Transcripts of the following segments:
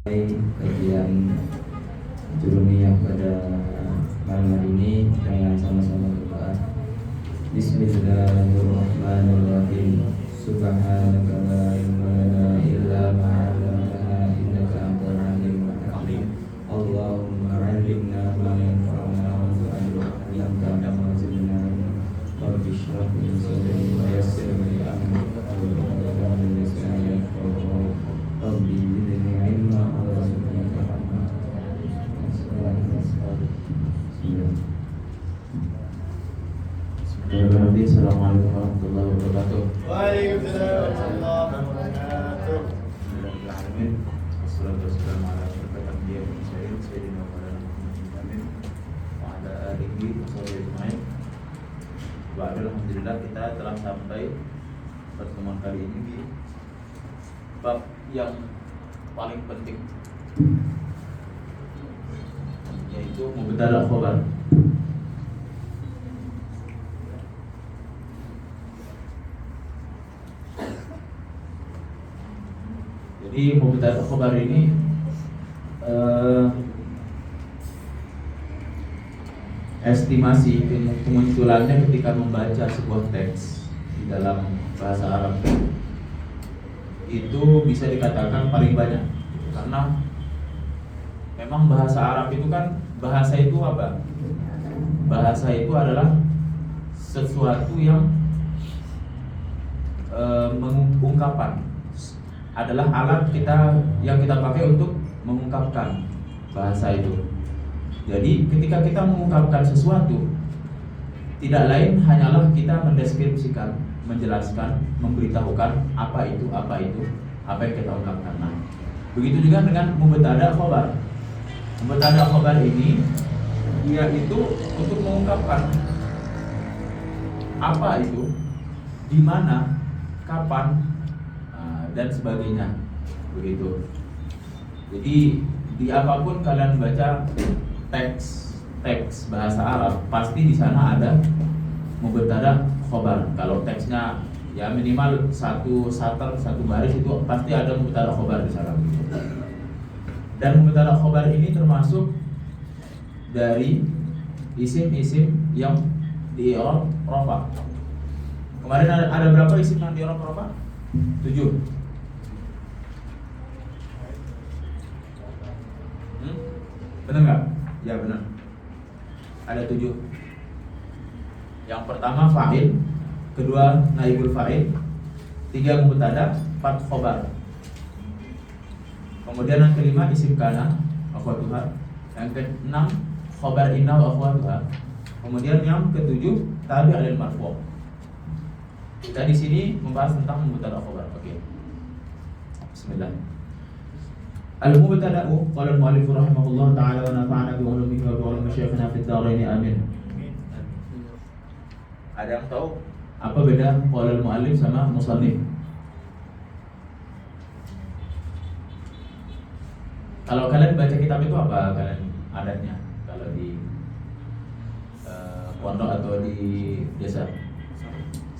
Kajian Jurumiyah pada malam hari ini dengan sama-sama berdoa. Bismillahirrahmanirrahim. Subhanaka la ilma lana illa ma 'allamtana innaka antal alimul hakim. Allahumma 'allimna ma yanfa'una warzuqna 'ilman wa zidna ilma. Rabbi shrah li sadri wa yassir li amri wahlul 'uqdatam min lisani yafqahu qawli. Rabbi zidni 'ilma warzuqni fahma. Assalamualaikum warahmatullahi wabarakatuh. Waalaikumsalam warahmatullahi wabarakatuh. Bismillahirrahmanirrahim. Wassalatu wassalamu ala asyrofil anbiya'i wal mursalin sayyidina wa Muhammadin wa ala alihi wa sahbihi ajma'in. Alhamdulillah kita telah sampai pertemuan kali ini di bab yang paling penting, yaitu mubtada' khabar. Jadi mubtada' khabar ini estimasi kemunculannya ketika membaca sebuah teks di dalam bahasa Arab itu bisa dikatakan paling banyak, karena memang bahasa Arab itu kan, bahasa itu apa? Bahasa itu adalah sesuatu yang mengungkapkan, adalah alat yang kita pakai untuk mengungkapkan bahasa itu. Jadi ketika kita mengungkapkan sesuatu, tidak lain hanyalah kita mendeskripsikan, menjelaskan, memberitahukan apa yang kita ungkapkan. Nah, begitu juga dengan mubtada' khabar. Mubtada' khabar ini dia itu untuk mengungkapkan apa itu, di mana, kapan, dan sebagainya, begitu. Jadi di apapun kalian baca teks bahasa Arab, pasti di sana ada mubtada' khabar. Kalau teksnya ya minimal satu satr, satu baris, itu pasti ada mubtada' khabar di sana. Dan mubtada' khabar ini termasuk dari isim-isim yang di i'rab rafa. Kemarin ada berapa isim yang di i'rab rafa? 7. Benar nggak? Ya benar. Ada 7. Yang pertama fa'il, kedua naibul fa'il, 3 mubtada', 4 khobar. Kemudian yang kelima isim kana akhwatuha, yang keenam khobar inna wa akhwatuha. Kemudian yang ketujuh tabi' lil marfu'. Kita di sini membahas tentang mubtada' khobar. Oke. Bismillah. Al-mubtada'u qala al-mu'allif rahimahullah ta'ala wa nafa'ana bi ulumihi wa bi ulumi masyayikhina fid dharain amin. Ada yang tahu apa beda qala al-mu'allif sama musannif? Kalau kalian baca kitab itu apa kalian adatnya kalau di pondok atau di desa?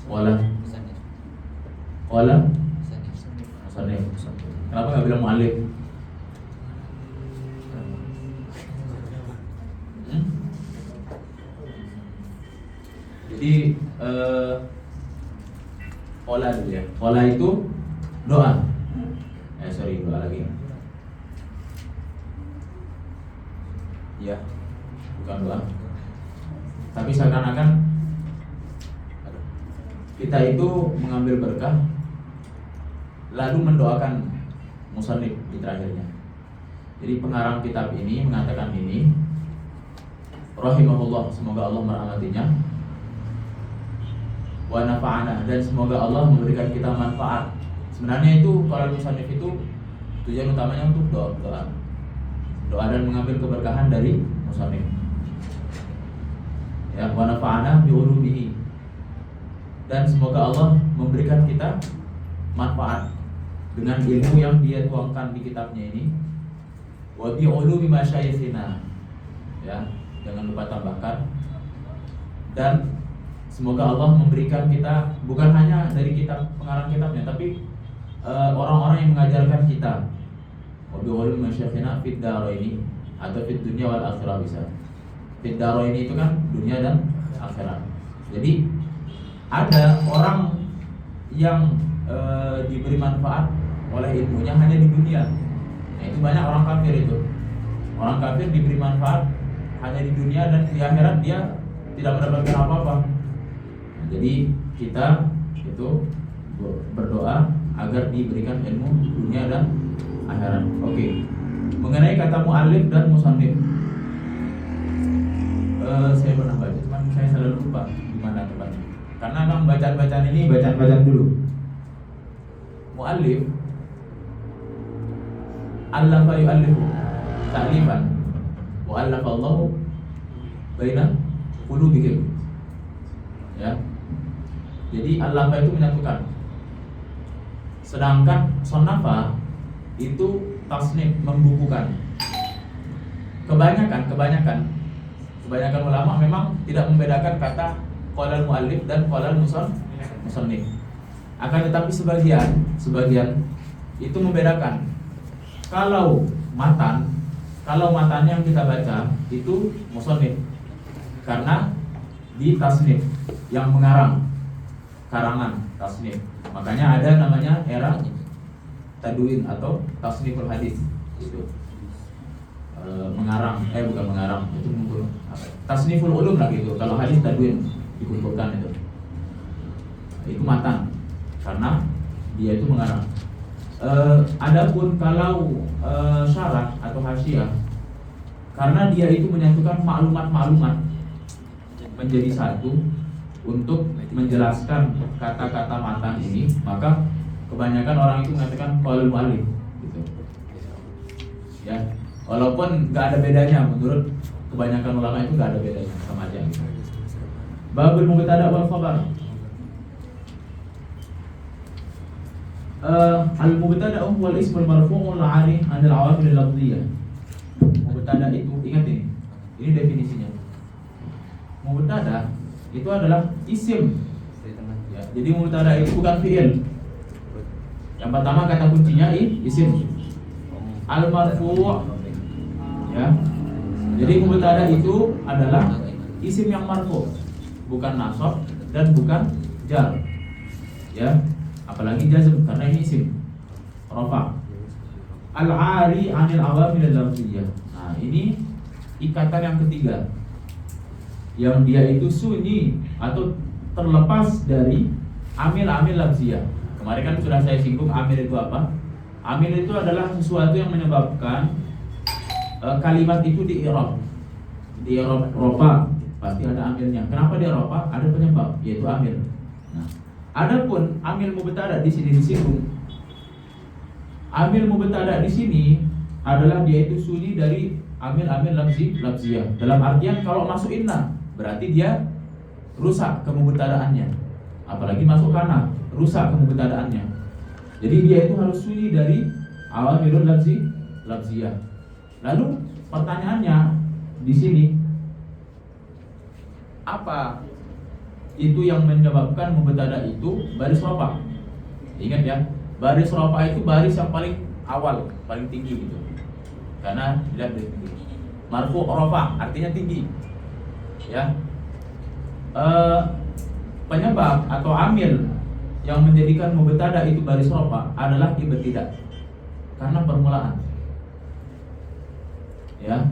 Sekolah. Qala musannif. Kenapa enggak bilang mu'allif? Jadi qola dulu ya. Qola itu doa. Doa lagi. Ya, bukan doa. Tapi seakan-akan kita itu mengambil berkah lalu mendoakan musannif di terakhirnya. Jadi pengarang kitab ini mengatakan ini, rahimahullah, semoga Allah merahmatinya, wa nafa'ana, dan semoga Allah memberikan kita manfaat. Sebenarnya itu kalau musannif itu tujuan utamanya untuk doa dan mengambil keberkahan dari musannif. Ya, wa nafa'ana bi ulumihi, dan semoga Allah memberikan kita manfaat dengan ilmu yang dia tuangkan di kitabnya ini. Wa bi ulumi masyayikhina, ya, jangan lupa tambahkan, dan semoga Allah memberikan kita bukan hanya dari kitab pengarang kitabnya, tapi orang-orang yang mengajarkan kita, wa bi ulumi masyayikhina fid daraini atau fid dunya wal akhirah bisa. Fid daraini itu kan dunia dan akhirat. Jadi ada orang yang diberi manfaat oleh ilmunya hanya di dunia. Nah, itu banyak orang kafir itu. Orang kafir diberi manfaat hanya di dunia dan di akhirat dia tidak mendapatkan apa-apa. Nah, jadi kita itu berdoa agar diberikan ilmu dunia dan akhirat. Oke. Mengenai kata muallif dan musannif, saya pernah baca, cuman saya selalu lupa di mana tempatnya. Karena memang bacaan-bacaan ini bacaan-bacaan dulu. Muallif allafa yu'allifu ta'lifan wa allafa Allahu baina qulubihim. Ya. Jadi allafa itu menyatukan. Sedangkan sonafa itu tasnif, membukukan. Kebanyakan ulama memang tidak membedakan kata qalal muallif dan qalal musannif. Akan tetapi sebagian itu membedakan. Kalau matan yang kita baca itu musannif karena di tasnif yang mengarang, karangan tasnif. Makanya ada namanya era tadwin atau tasniful hadis itu. Bukan mengarang, itu mengumpul tasniful ulum lah gitu. Kalau hadis tadwin dikumpulkan itu. Itu matan karena dia itu mengarang. Adapun kalau syarah atau hasyiah, karena dia itu menyatukan maklumat-maklumat menjadi satu untuk menjelaskan kata-kata matan ini, maka kebanyakan orang itu mengatakan qaulul muallif gitu. Ya, walaupun nggak ada bedanya menurut kebanyakan ulama itu nggak ada bedanya, sama aja gitu. Babul mubtada wal khabar. Al-mubtada huwa al-ismul marfu'ul 'ali 'anil 'awamil lafdhiyah. Mubtada itu, ingat ini definisinya. Mubtada itu adalah isim. Ya, jadi mubtada itu bukan fi'il. Yang pertama kata kuncinya isim. Al-marfu'. Ya. Jadi mubtada itu adalah isim yang marfu', bukan nasab dan bukan jar. Ya. Apalagi jazm karena ini isim rafa. Al-'ari 'anil 'awamil lafdhiyah. Nah, ini ikatan yang ketiga. Yang dia itu sunyi atau terlepas dari amil-amil lafziyah. Kemarin kan sudah saya singgung amil itu apa? Amil itu adalah sesuatu yang menyebabkan kalimat itu di-i'rab. Di-i'rab rafa pasti ada amilnya. Kenapa dia rafa? Ada penyebab, yaitu amil. Nah, adapun amil mubtada di sini disinggung. Amil mubtada di sini adalah dia itu sunyi dari amil-amil lafziyah. Dalam artian kalau masuk inna berarti dia rusak kemubtadaannya. Apalagi masuk kana, rusak kemubtadaannya. Jadi dia itu harus sunyi dari awamilul lafziyah. Lalu pertanyaannya di sini, apa itu yang menyebabkan mubtada itu baris rafa? Ingat ya, baris rafa itu baris yang paling awal, paling tinggi gitu. Karena dilihat dari tinggi. Marfu rafa artinya tinggi. Ya. Penyebab atau amil yang menjadikan mubtada itu baris rafa adalah ibtidah. Karena permulaan. Ya.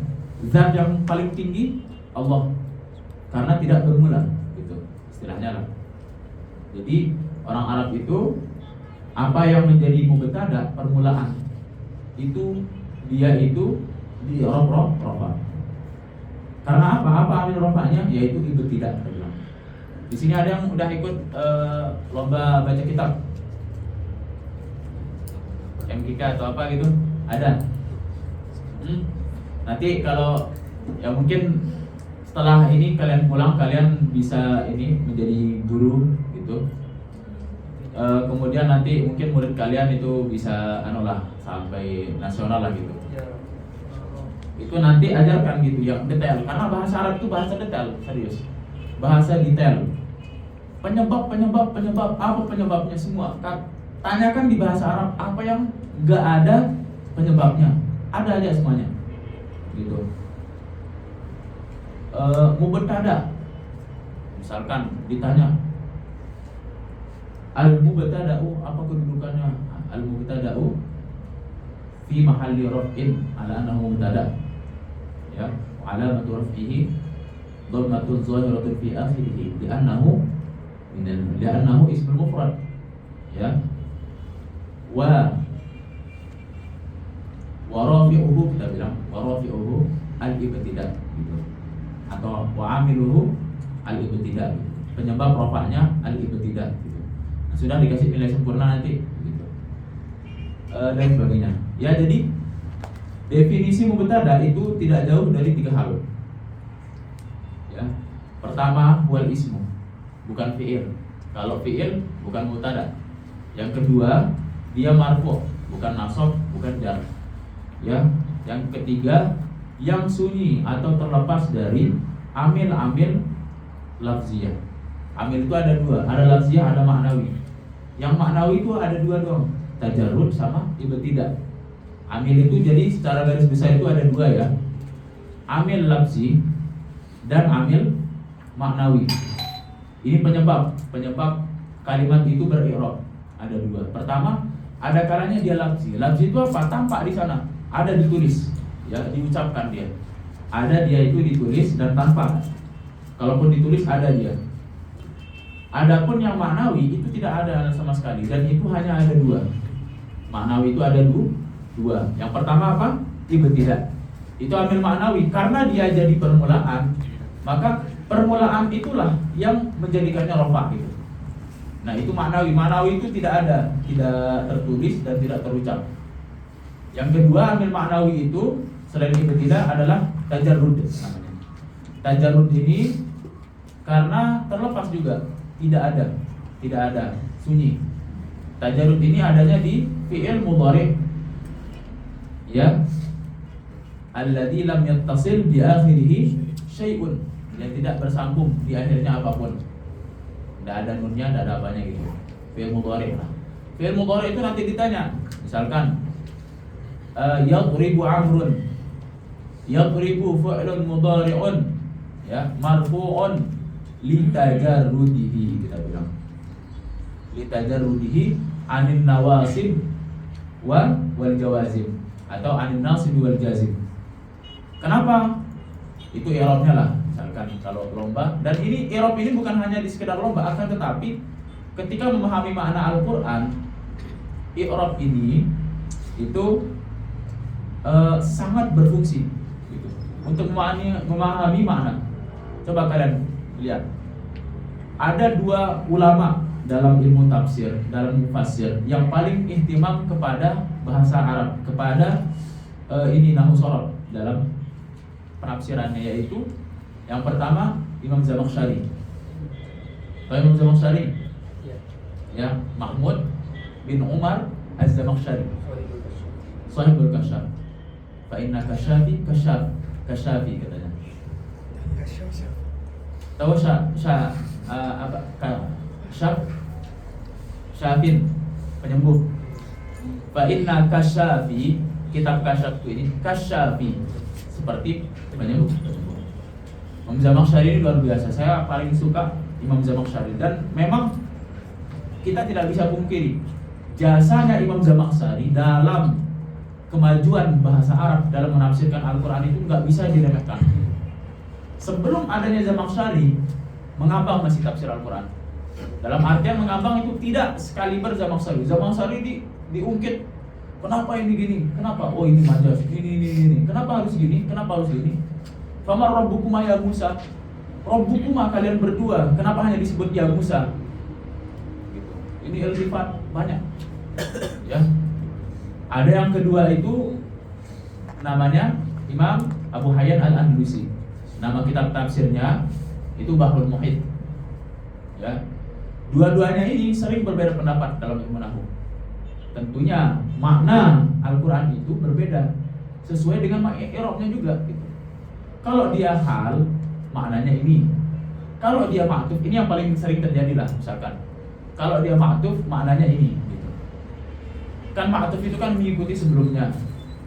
Zat yang paling tinggi Allah. Karena tidak bermula gitu. Istilahnya lah. Jadi orang Arab itu apa yang menjadi mubtada permulaan itu dia itu di rafa. Karena apa amil rafanya? Yaitu ibtidah. Di sini ada yang udah ikut lomba baca kitab MGK atau apa gitu? Ada? Nanti kalau ya mungkin setelah ini kalian pulang kalian bisa ini menjadi guru gitu. Kemudian nanti mungkin murid kalian itu bisa sampai nasional lah gitu. Itu nanti ajarkan gitu yang detail, karena bahasa Arab itu bahasa detail, serius. Bahasa detail. Penyebab apa penyebabnya semua. Tanyakan di bahasa Arab apa yang enggak ada penyebabnya, ada aja semuanya. Gitu. Mubtada, misalkan ditanya al-mubtada'u apa kedudukannya? Al-mubtada'u fi mahalli raf'in ala annahu mubtada'. Ya, alamatu raf'ihi dhammatun zahiratun fi akhirih li'annahu ismul mufrad. Ya. Wa rafi'uhu, kita bilang wa rafi'uhu al-ibtida' gitu. Atau wa amiluhu al-ibtida'. Penyebab rafa'nya al-ibtida' gitu. Nah, sudah dikasih nilai sempurna nanti gitu. Dan sebagainya. Ya, jadi definisi mubtada itu tidak jauh dari 3 hal. Ya. Pertama, wal ismu, bukan fi'il. Kalau fi'il bukan mubtada. Yang kedua, dia marfu', bukan nasab, bukan jar. Ya, yang ketiga, yang sunyi atau terlepas dari amil-amil lafziyah. Amil itu ada 2, ada lafziyah, ada maknawi. Yang maknawi itu ada 2 dong, tajarrud sama ibtidah. Amil itu jadi secara garis besar itu ada 2 ya. Amil lafzi dan amil maknawi. Ini penyebab kalimat itu beri'rab. Ada 2. Pertama, ada kalanya dia lafzi. Lafzi itu apa? Tampak di sana, ada ditulis, ya, diucapkan dia. Ada dia itu ditulis dan tampak. Kalaupun ditulis ada dia. Adapun yang maknawi itu tidak ada sama sekali dan itu hanya ada 2. Maknawi itu ada 2. Yang pertama apa? Ibtidah. Itu amil maknawi karena dia jadi permulaan, maka permulaan itulah yang menjadikannya rafa gitu. Nah, itu maknawi. Maknawi itu tidak ada, tidak tertulis dan tidak terucap. Yang kedua, amil maknawi itu selain ibtidah adalah tajarrud namanya. Tajarrud ini karena terlepas juga, tidak ada, sunyi. Tajarrud ini adanya di fi'il mudhari', ya, alladzi lam yattasil bi akhirih syai'un, yang tidak bersambung di akhirnya apapun. Tidak ada nunnya, tidak ada apanya gitu. Fi'il mudhari'. Fi'il mudhari' itu nanti ditanya, misalkan yadribu amrun, yadribu fi'lun mudhari'un, ya, marfu'un litajarrudihi, kita bilang litajarrudihi anin nawasib wal jawazim, atau anin nasib wal jazim. Kenapa? Itu i'rabnya lah, misalkan kalau lomba. Dan ini i'rab ini bukan hanya di sekedar lomba, akan tetapi ketika memahami makna Al-Qur'an, i'rab ini itu sangat berfungsi gitu, untuk memahami makna. Coba kalian lihat, ada 2 ulama dalam ilmu tafsir, dalam mufassir yang paling ihtimam kepada bahasa Arab, kepada ini nahwu sharaf dalam penafsirannya, yaitu yang pertama Imam Zamakhsyari. Tahu Imam Zamakhsyari? Ya, Mahmud bin Umar Az-Zamakhsyari, Shahibul Kasyaf. Fa inna kasyafi kasyafi katanya. Tahu apa? Syafin, penyembuh. Fa inna kasyafi, kitab kasyaf ini kasyafi, seperti penyembuh. Imam Zamakhsyari ini luar biasa. Saya paling suka Imam Zamakhsyari, dan memang kita tidak bisa pungkiri jasanya Imam Zamakhsyari dalam kemajuan bahasa Arab dalam menafsirkan Al-Quran itu nggak bisa diremehkan. Sebelum adanya Zamakhsyari, mengambang masih tafsir Al-Quran. Dalam artian mengambang itu tidak sekaliber Zamakhsyari. Zamakhsyari diungkit. Kenapa ini gini? Kenapa? Oh, ini majaz. Ini. Kenapa harus gini? Kenapa harus gini? Fama rabbukuma ya Musa. Rabbukuma, kalian berdua. Kenapa hanya disebut ya Musa? Gitu. Ini iltifat banyak. Ya. Ada yang kedua itu namanya Imam Abu Hayyan Al-Andalusi. Nama kitab tafsirnya itu Bahrul Muhit. Ya. Dua-duanya ini sering berbeda pendapat dalam ilmu nahwu. Tentunya makna Al-Quran itu berbeda sesuai dengan i'rabnya juga gitu. Kalau dia hal, maknanya ini. Kalau dia ma'tuf, ini yang paling sering terjadi lah misalkan. Kalau dia ma'tuf, maknanya ini gitu. Kan ma'tuf itu kan mengikuti sebelumnya.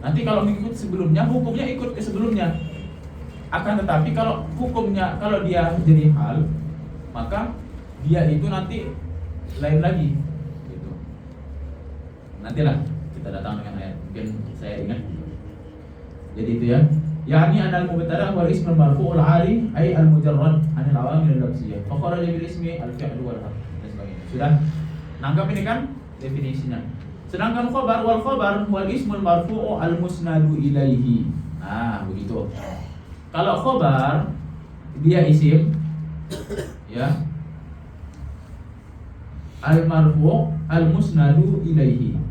Nanti kalau mengikut sebelumnya, hukumnya ikut ke sebelumnya. Akan tetapi kalau hukumnya, kalau dia jadi hal, maka dia itu nanti lain lagi gitu. Nantilah kita datang dengan ayat, mungkin saya ingat. Jadi itu ya. Yani anal mubtada wal ism marfu'ul 'ali ay al mujarrad 'anil awamil al-lafziyyah. Fa kharaja bil ismi al-fi'l wal harf dan sebagainya. Sudah nangkap ini kan definisinya. Sedangkan khabar wal ismul marfu'u al musnadu ilaihi. Nah, begitu. Kalau khabar dia isim ya. Al marfu' al musnadu ilaihi.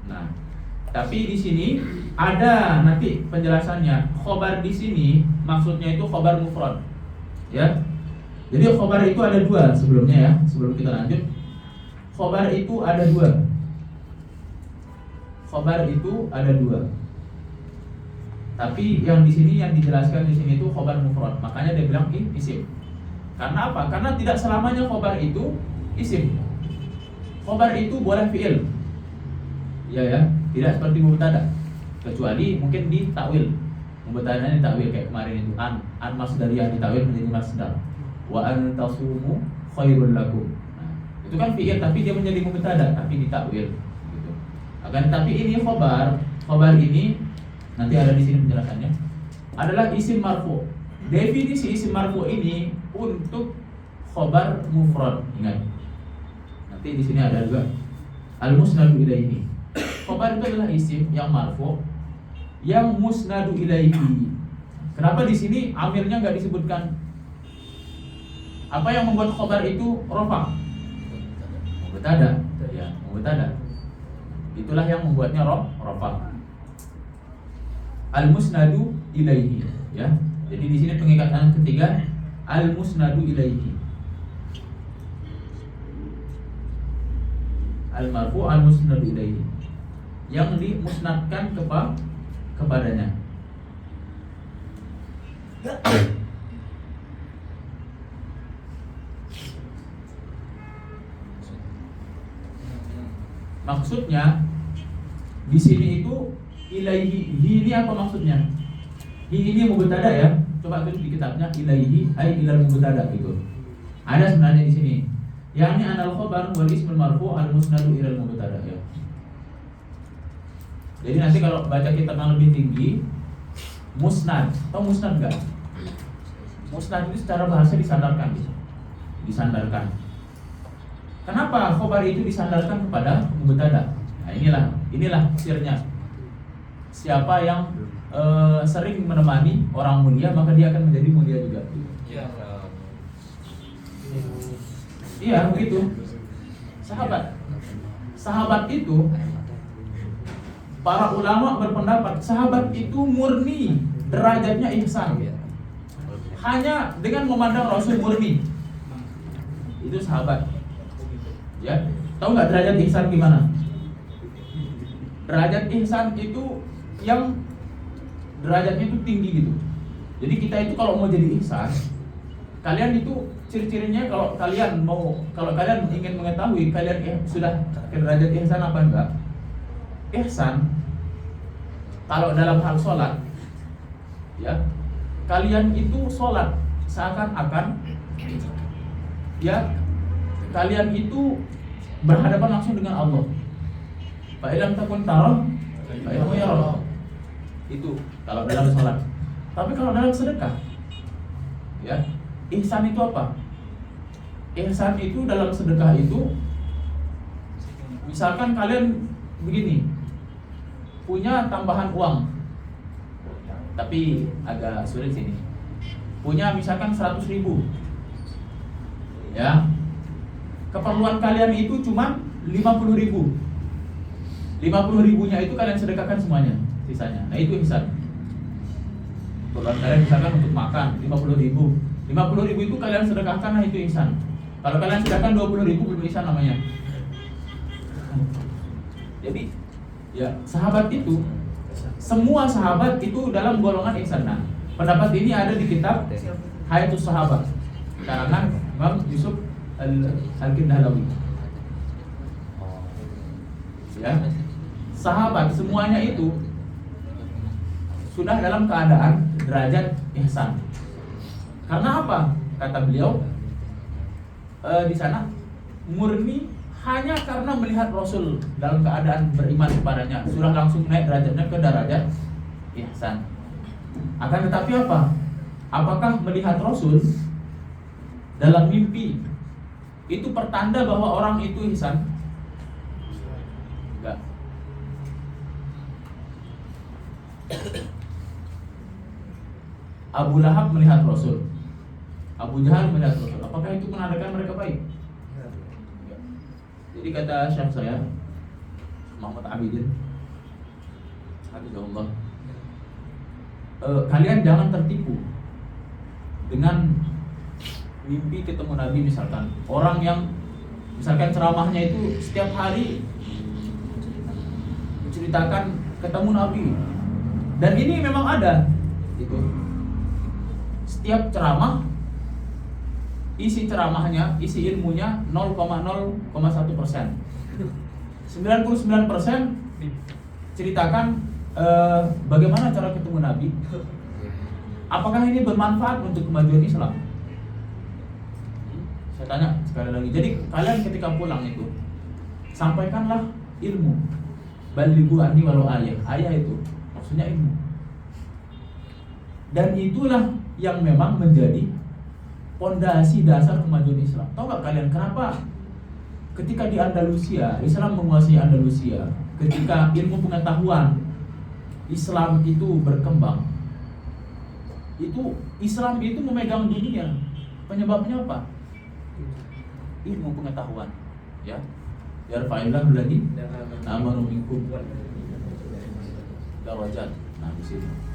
Nah, tapi di sini ada nanti penjelasannya. Khobar di sini maksudnya itu khobar mufrad, ya. Jadi khobar itu ada dua sebelumnya ya. Sebelum kita lanjut, khobar itu ada dua. Khobar itu ada dua. Tapi yang di sini yang dijelaskan di sini itu khobar mufrad. Makanya dia bilang isim. Karena apa? Karena tidak selamanya khobar itu isim. Khobar itu boleh fi'il. Ya, tidak seperti mubtada. Kecuali mungkin di takwil. Mubtada'nya di takwil kayak kemarin itu an masdariyah di takwil menjadi masdar. Wa an tasumu khairul lakum. Nah, itu kan fi'il tapi dia menjadi mubtada tapi di takwil gitu. Akan tapi ini khobar ini nanti ada di sini penjelasannya. Adalah isim marfu. Definisi isim marfu ini untuk khobar mufrad. Ingat. Nanti di sini ada juga al-musnadu ilaihi. Khobar itu adalah isim yang marfu yang musnadu ilaihi. Kenapa di sini amirnya nggak disebutkan? Apa yang membuat khobar itu rafa? Mubtada. Ya, mubtada. Itulah yang membuatnya rafa. Al-musnadu ilaihi, ya. Jadi di sini pengikatan ketiga al-musnadu ilaihi. Al-marfu al-musnadu ilaihi. Yang dimusnadkan kepadanya. Maksudnya di sini itu ilaihi. Hi ini apa maksudnya? Hi ini mubtada ya. Coba tulis di kitabnya ilaihi ay ilal mubtada gitu. Ada sebenarnya di sini. Yani anal khabar wal ismul marfu al musnadu ilal mubtada ya. Jadi nanti kalau baca kitab yang lebih tinggi, musnad, atau musnad enggak? Musnad itu secara bahasa disandarkan, disandarkan. Kenapa khobar itu disandarkan kepada mubtada? Nah inilah sirnya. Siapa yang sering menemani orang mulia maka dia akan menjadi mulia juga. Iya begitu. Sahabat itu, para ulama berpendapat sahabat itu murni derajatnya ihsan. Hanya dengan memandang Rasul murni. Itu sahabat. Ya, tahu nggak derajat ihsan gimana? Derajat ihsan itu yang derajatnya itu tinggi gitu. Jadi kita itu kalau mau jadi ihsan, kalian itu ciri-cirinya kalau kalian ingin mengetahui kalian sudah ke derajat ihsan apa enggak? Ihsan kalau dalam hal sholat, ya kalian itu sholat seakan-akan ya kalian itu berhadapan langsung dengan Allah. Fa ilam takun tarah, fa innahu yarah. Itu kalau dalam sholat. Tapi kalau dalam sedekah, ya ihsan itu apa? Ihsan itu dalam sedekah itu, misalkan kalian begini, punya tambahan uang, tapi agak sulit sini. Punya misalkan 100.000, ya. Keperluan kalian itu cuma 50.000. 50.000-nya itu kalian sedekahkan semuanya, sisanya. Nah itu ihsan. Keperluan kalian misalkan untuk makan 50.000. 50.000 itu kalian sedekahkan, nah itu ihsan. Kalau kalian sedekahkan 20.000 belum ihsan namanya. Jadi ya sahabat itu semua sahabat itu dalam golongan ihsan. Nah, pendapat ini ada di kitab Hayatus Sahabat karangan Imam Yusuf Al-Kindahlawi. Ya, sahabat semuanya itu sudah dalam keadaan derajat ihsan. Karena apa? Kata beliau di sana murni hanya karena melihat Rasul dalam keadaan beriman kepadanya sudah langsung naik derajatnya ke derajat ihsan. Akan tetapi apa? Apakah melihat Rasul dalam mimpi itu pertanda bahwa orang itu ihsan? Enggak. Abu Lahab melihat Rasul, Abu Jahal melihat Rasul. Apakah itu menandakan mereka baik? Enggak. Jadi kata syekh saya Muhammad Abidin, hafizahullah, kalian jangan tertipu dengan mimpi ketemu Nabi. Misalkan orang yang misalkan ceramahnya itu setiap hari menceritakan ketemu Nabi, dan ini memang ada itu. Setiap ceramah isi ceramahnya, isi ilmunya 0,01%. 99% ceritakan bagaimana cara ketemu Nabi. Apakah ini bermanfaat untuk kemajuan Islam? Saya tanya sekali lagi. Jadi kalian ketika pulang itu sampaikanlah ilmu. Balighu anni walau ayah. Ayah itu maksudnya ilmu. Dan itulah yang memang menjadi pondasi dasar kemajuan Islam. Tahu gak kalian kenapa ketika di Andalusia Islam menguasai Andalusia, ketika ilmu pengetahuan Islam itu berkembang, itu Islam itu memegang dunia. Penyebabnya apa? Ilmu pengetahuan, ya. Yarfa'illahu alladziina aamanu minkum darajat. Nah, di sini.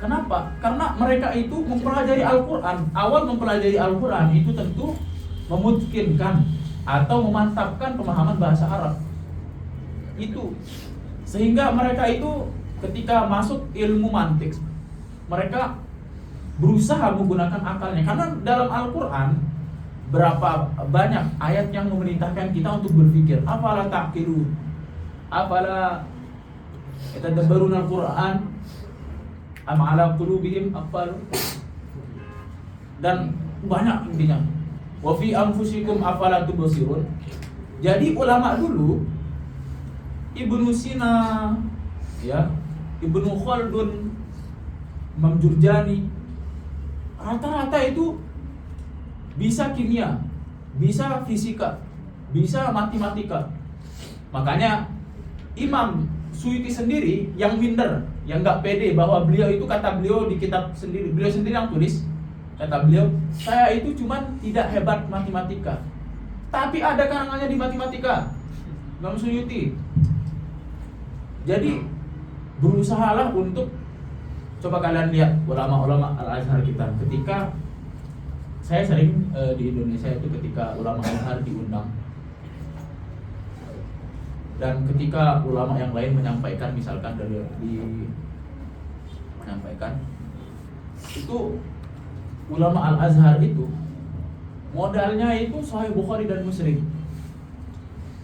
Kenapa? Karena mereka itu mempelajari Al-Quran. Awal mempelajari Al-Quran itu tentu memungkinkan atau memantapkan pemahaman bahasa Arab. Itu sehingga mereka itu ketika masuk ilmu mantik, mereka berusaha menggunakan akalnya. Karena dalam Al-Quran berapa banyak ayat yang memerintahkan kita untuk berpikir. Afala ta'qilu, afala yatadabbaruna Al-Quran, am ala qulubihim aqfal, dan banyak intinya. Wa fi anfusikum afala tubsirun. Jadi ulama dulu, Ibnu Sina, ya, Ibnu Khaldun, Imam Jurjani, rata-rata itu bisa kimia, bisa fisika, bisa matematika. Makanya Imam Suyuti sendiri yang minder, yang nggak pede bahwa beliau itu, kata beliau di kitab sendiri, beliau sendiri yang tulis, kata beliau, saya itu cuman tidak hebat matematika, tapi ada karangannya di matematika. Imam Suyuti. Jadi berusahalah untuk, coba kalian lihat ulama-ulama Al-Azhar kita, ketika saya sering di Indonesia itu ketika ulama Al-Azhar diundang, dan ketika ulama yang lain menyampaikan, misalkan menyampaikan itu, ulama Al-Azhar itu modalnya itu Sahih Bukhari dan Muslim.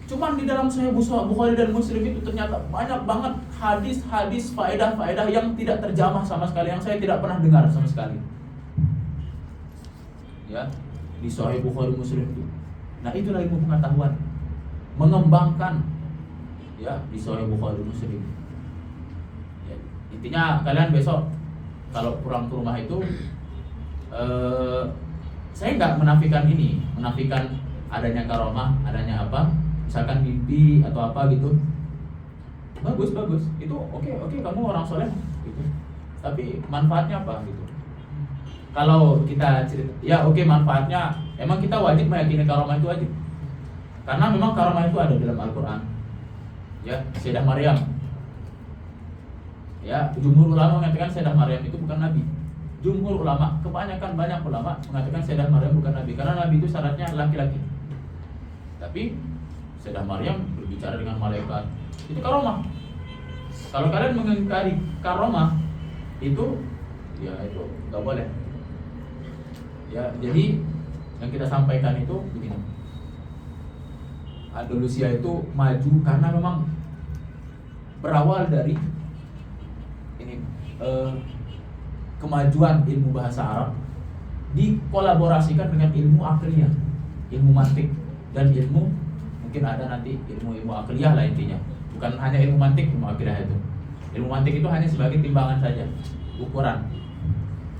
Cuman di dalam Sahih Bukhari dan Muslim itu ternyata banyak banget hadis-hadis, faedah-faedah yang tidak terjamah sama sekali, yang saya tidak pernah dengar sama sekali. Ya, di Sahih Bukhari Muslim itu. Nah, itulah ilmu pengetahuan, mengembangkan, ya, di Sahih Bukhari Muslim. Ya, intinya kalian besok kalau pulang ke rumah itu, saya nggak menafikan ini, menafikan adanya karomah, adanya apa, misalkan mimpi atau apa gitu. Bagus, itu oke, kamu orang soleh gitu. Tapi manfaatnya apa gitu? Kalau kita cerita, ya oke, manfaatnya emang kita wajib meyakini karomah itu wajib. Karena memang karomah itu ada dalam Al-Quran. Ya, Sayyidah Maryam. Ya, jumhur ulama mengatakan Sayyidah Maryam itu bukan nabi. Jumhur ulama, banyak ulama mengatakan Sayyidah Maryam bukan nabi, karena nabi itu syaratnya laki-laki. Tapi Sayyidah Maryam berbicara dengan malaikat, itu karomah. Kalau kalian mengingkari karomah itu, ya itu nggak boleh. Ya, jadi yang kita sampaikan itu begini. Andalusia itu maju karena memang berawal dari ini kemajuan ilmu bahasa Arab dikolaborasikan dengan ilmu akliyah, ilmu mantik, dan ilmu mungkin ada nanti ilmu akliyah lah intinya. Bukan hanya ilmu mantik, ilmu akliyah itu. Ilmu mantik itu hanya sebagai timbangan saja, ukuran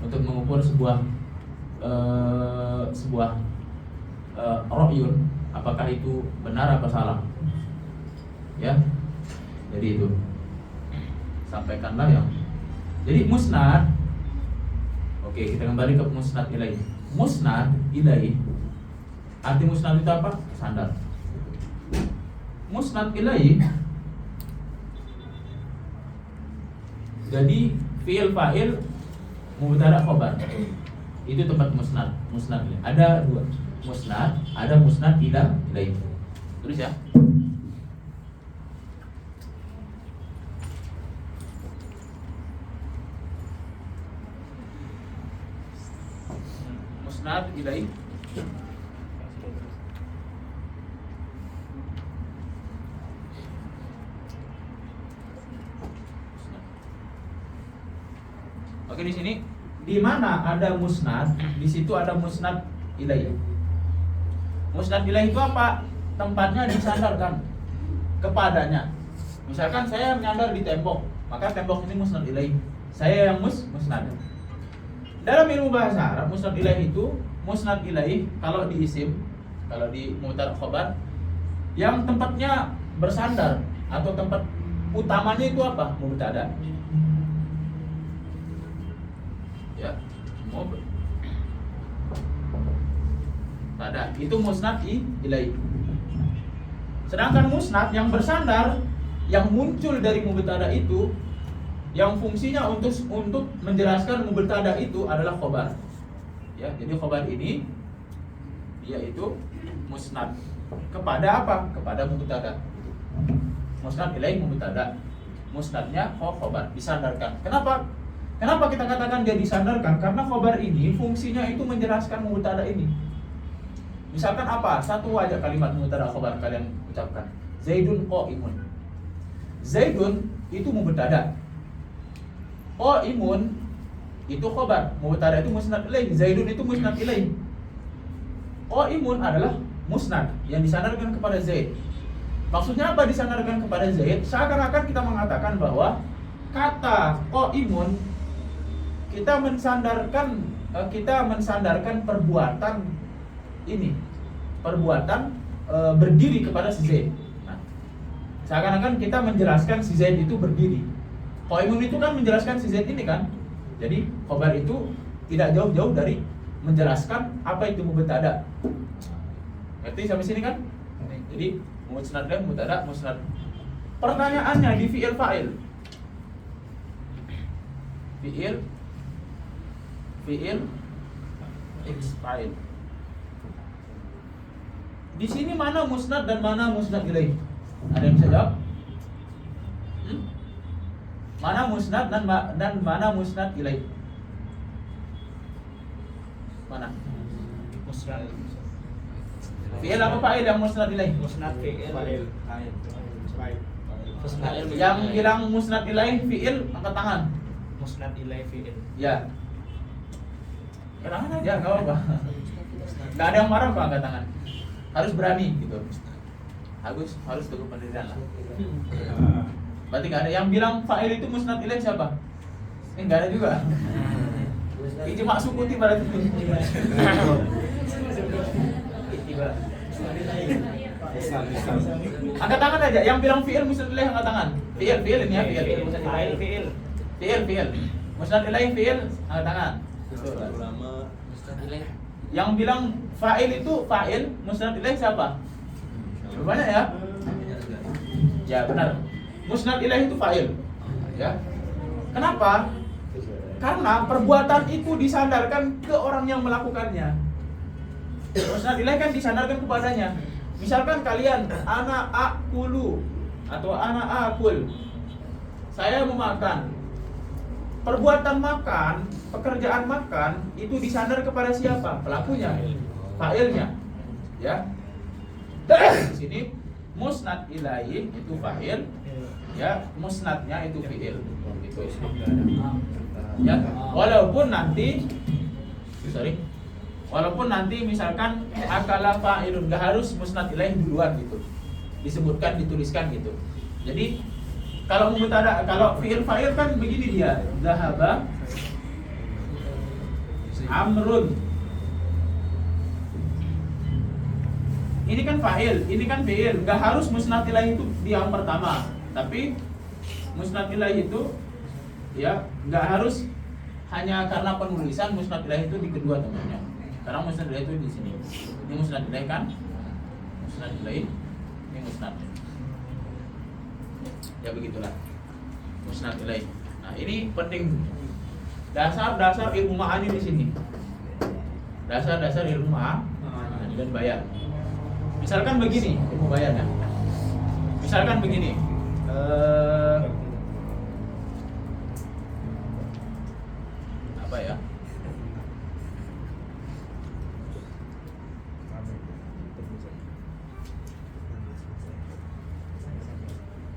untuk mengukur sebuah ro'yun, apakah itu benar apa salah. Ya. Jadi itu. Sampaikanlah yang. Jadi musnad. Oke, kita kembali ke musnad ilaih. Musnad ilaih. Arti musnad itu apa? Sandar. Musnad ilaih. Jadi fi'il fa'il mubtada khabar. Itu tempat musnad. Musnad ilaih. Ada dua. Musnad, ada musnad ilaih. Terus ya. Musnad ilaih. Oke, di sini di mana ada musnad, di situ ada musnad ilaih. Musnad ilaih itu apa? Tempatnya disandarkan kepadanya. Misalkan saya menyandar di tembok, maka tembok ini musnad ilaih. Saya yang musnad. Dalam ilmu bahasa Arab, musnad ilaih itu musnad ilaih kalau di isim, kalau di mubtada khabar, yang tempatnya bersandar atau tempat utamanya itu apa? Mubtada. Ya, mubtada itu musnad ilaih. Sedangkan musnad yang bersandar, yang muncul dari mubtada itu, yang fungsinya untuk menjelaskan mubtada itu adalah khobar. Ya, jadi khobar ini yaitu musnad kepada apa? Kepada mubtada. Musnad ilaih mubtada. Musnadnya khobar, disandarkan. Kenapa kita katakan dia disandarkan? Karena khobar ini fungsinya itu menjelaskan mubtada ini. Misalkan apa? Satu aja kalimat mubtada khobar kalian ucapkan. Zaidun qaimun. Zaidun itu mubtada. Qaimun itu khobar. Mubtada itu musnad ilaih. Zaidun itu musnad ilaih. Qaimun adalah musnad yang disandarkan kepada Zaid. Maksudnya apa disandarkan kepada Zaid? Seakan-akan kita mengatakan bahwa kata qaimun kita mensandarkan perbuatan ini, perbuatan berdiri kepada si Zaid. Nah, seakan-akan kita menjelaskan si Zaid itu berdiri. Qaimun itu kan menjelaskan si Zaid ini kan. Jadi khobar itu tidak jauh-jauh dari menjelaskan apa itu mubtada. Ngerti sampai sini kan? Jadi musnad dan mubtada, musnad. Pertanyaannya di fi'il fa'il. Fi'il X fa'il. Di sini mana musnad dan mana musnad ilaih? Ada yang bisa jawab? Mana musnad dan mana musnad ilaih? Mana? Musnad. Fi'il apa fa'il yang musnad ilaih? Musnad fi'il. Yang bilang musnad ilaih fi'il angkat tangan. Musnad ilaih fi'il. Ya. Angkat tangan aja, enggak apa-apa. Enggak ada yang marah kok angkat tangan. Harus berani gitu. Harus teguh pendirian lah. Berarti nggak ada yang bilang fa'il itu musnad ilaih siapa? Nggak ada juga. Ijma' sukuti berarti. Angkat tangan aja. Yang bilang fi'il musnad ilaih angkat tangan. Fi'il ini ya fi'il. Fi'il. Musnad ilaih fi'il angkat tangan. Yang bilang fa'il itu fa'il musnad ilaih siapa? Banyak ya? Ya benar. Musnad ilaih itu fa'il. Ya. Kenapa? Karena perbuatan itu disandarkan ke orang yang melakukannya. Musnad ilaih kan disandarkan kepadanya. Misalkan kalian ana akulu atau ana akul. saya memakan. Perbuatan makan, pekerjaan makan itu disandar kepada siapa? Pelakunya, fa'ilnya. Ya. Di sini musnad ilaihi itu fa'il, ya, musnadnya itu fi'il. Gitu. Ya, walaupun nanti misalkan akala fa'ilun, enggak harus musnad ilaihi duluan gitu. Disebutkan, dituliskan gitu. Jadi kalau mubtada, kalau fi'il fa'il kan begini dia, zahaba amrun. Ini kan fa'il, ini kan fi'il, enggak harus musnad ilaihi itu di yang pertama. Tapi musnad ilaihi itu ya enggak harus hanya karena penulisan musnad ilaihi itu di kedua temannya. Karena musnad ilaihi itu di sini. Ini musnad ilaihi kan? Musnad ilaihi, ini musnad. Ya begitulah. Musnad ilaihi. Nah, ini penting. Dasar-dasar ilmu ma'ani di sini. Dasar-dasar ilmu ma'ani dan bayan. Misalkan begini, ilmu bayannya. Misalkan begini. Apa ya?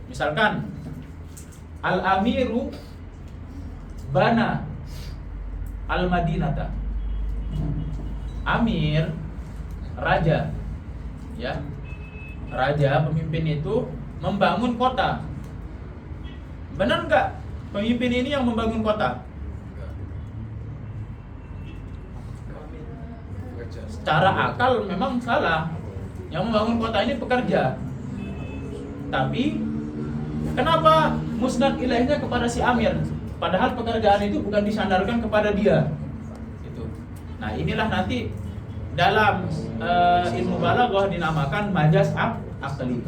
Misalkan al-amiru bana al-madinata. Amir, raja, ya, raja, pemimpin itu membangun kota. Benar nggak pemimpin ini yang membangun kota? Secara akal memang salah. Yang membangun kota ini pekerja. Tapi kenapa musnad ilaihinya kepada si Amir? Padahal pekerjaan itu bukan disandarkan kepada dia. Gitu. Nah, inilah nanti dalam ilmu balaghah dinamakan majaz aqli.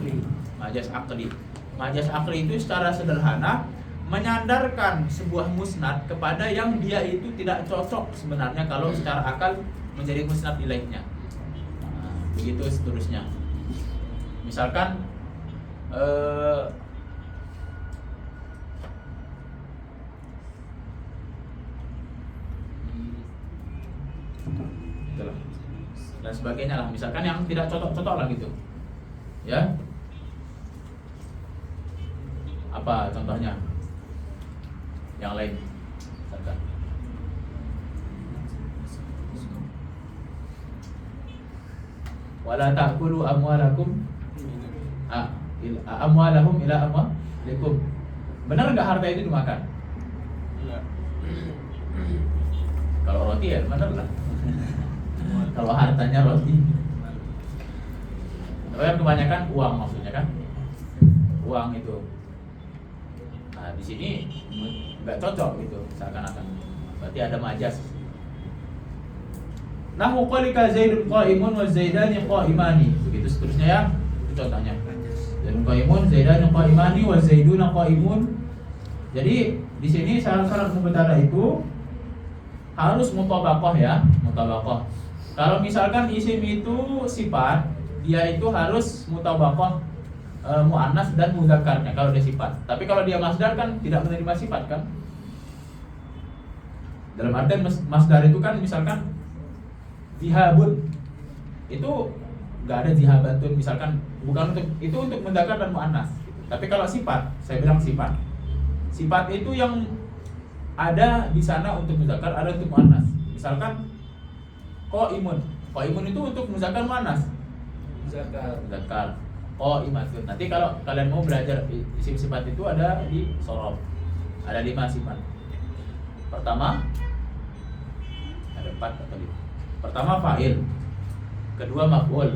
Majaz aqli. Majaz aqli itu secara sederhana menyandarkan sebuah musnad kepada yang dia itu tidak cocok sebenarnya kalau secara akal menjadi musnad ilaihinya. Nah, begitu seterusnya. Misalkan itulah dan sebagainya lah, misalkan yang tidak cocok-cocok lah gitu ya. Apa contohnya yang lain? Misalkan wala ta'kulu amwalakum amwalahum ila amwalikum. Benar nggak harta itu dimakan? Kalau roti ya benar lah. Kalau hartanya roti. Tapi kan kebanyakan uang maksudnya kan? Uang itu. Nah, di sini nggak cocok gitu seakan-akan. Berarti ada majas. Nahu qalika Zaidun qa'imun wa Zaidani qa'imani. Begitu seterusnya ya. Itu contohnya. Zaidun qa'imun, Zaidani qa'imani wa Zaiduna qa'imun. Jadi di sini syarat-syarat mubtada itu harus mutabaqah ya, mutabaqah. Kalau misalkan isim itu sifat, dia itu harus mutabaqah muannas dan mudzakarnya kalau dia sifat. Tapi kalau dia masdar kan tidak menerima sifat kan? Dalam artian masdar itu kan misalkan zihabun. Itu enggak ada zihabatun misalkan, bukan untuk itu untuk mudzakkar dan muannas. Tapi kalau sifat, saya bilang sifat. Sifat itu yang ada di sana untuk mudzakkar, ada untuk muannas. Misalkan qaimun. Qaimun itu untuk mudzakkar muannas. Mudzakkar. Qaimatun. Nanti kalau kalian mau belajar isim sifat itu ada di sorof. Ada 5 sifat. Pertama ada 4 atau 5. Pertama fa'il. Kedua maf'ul.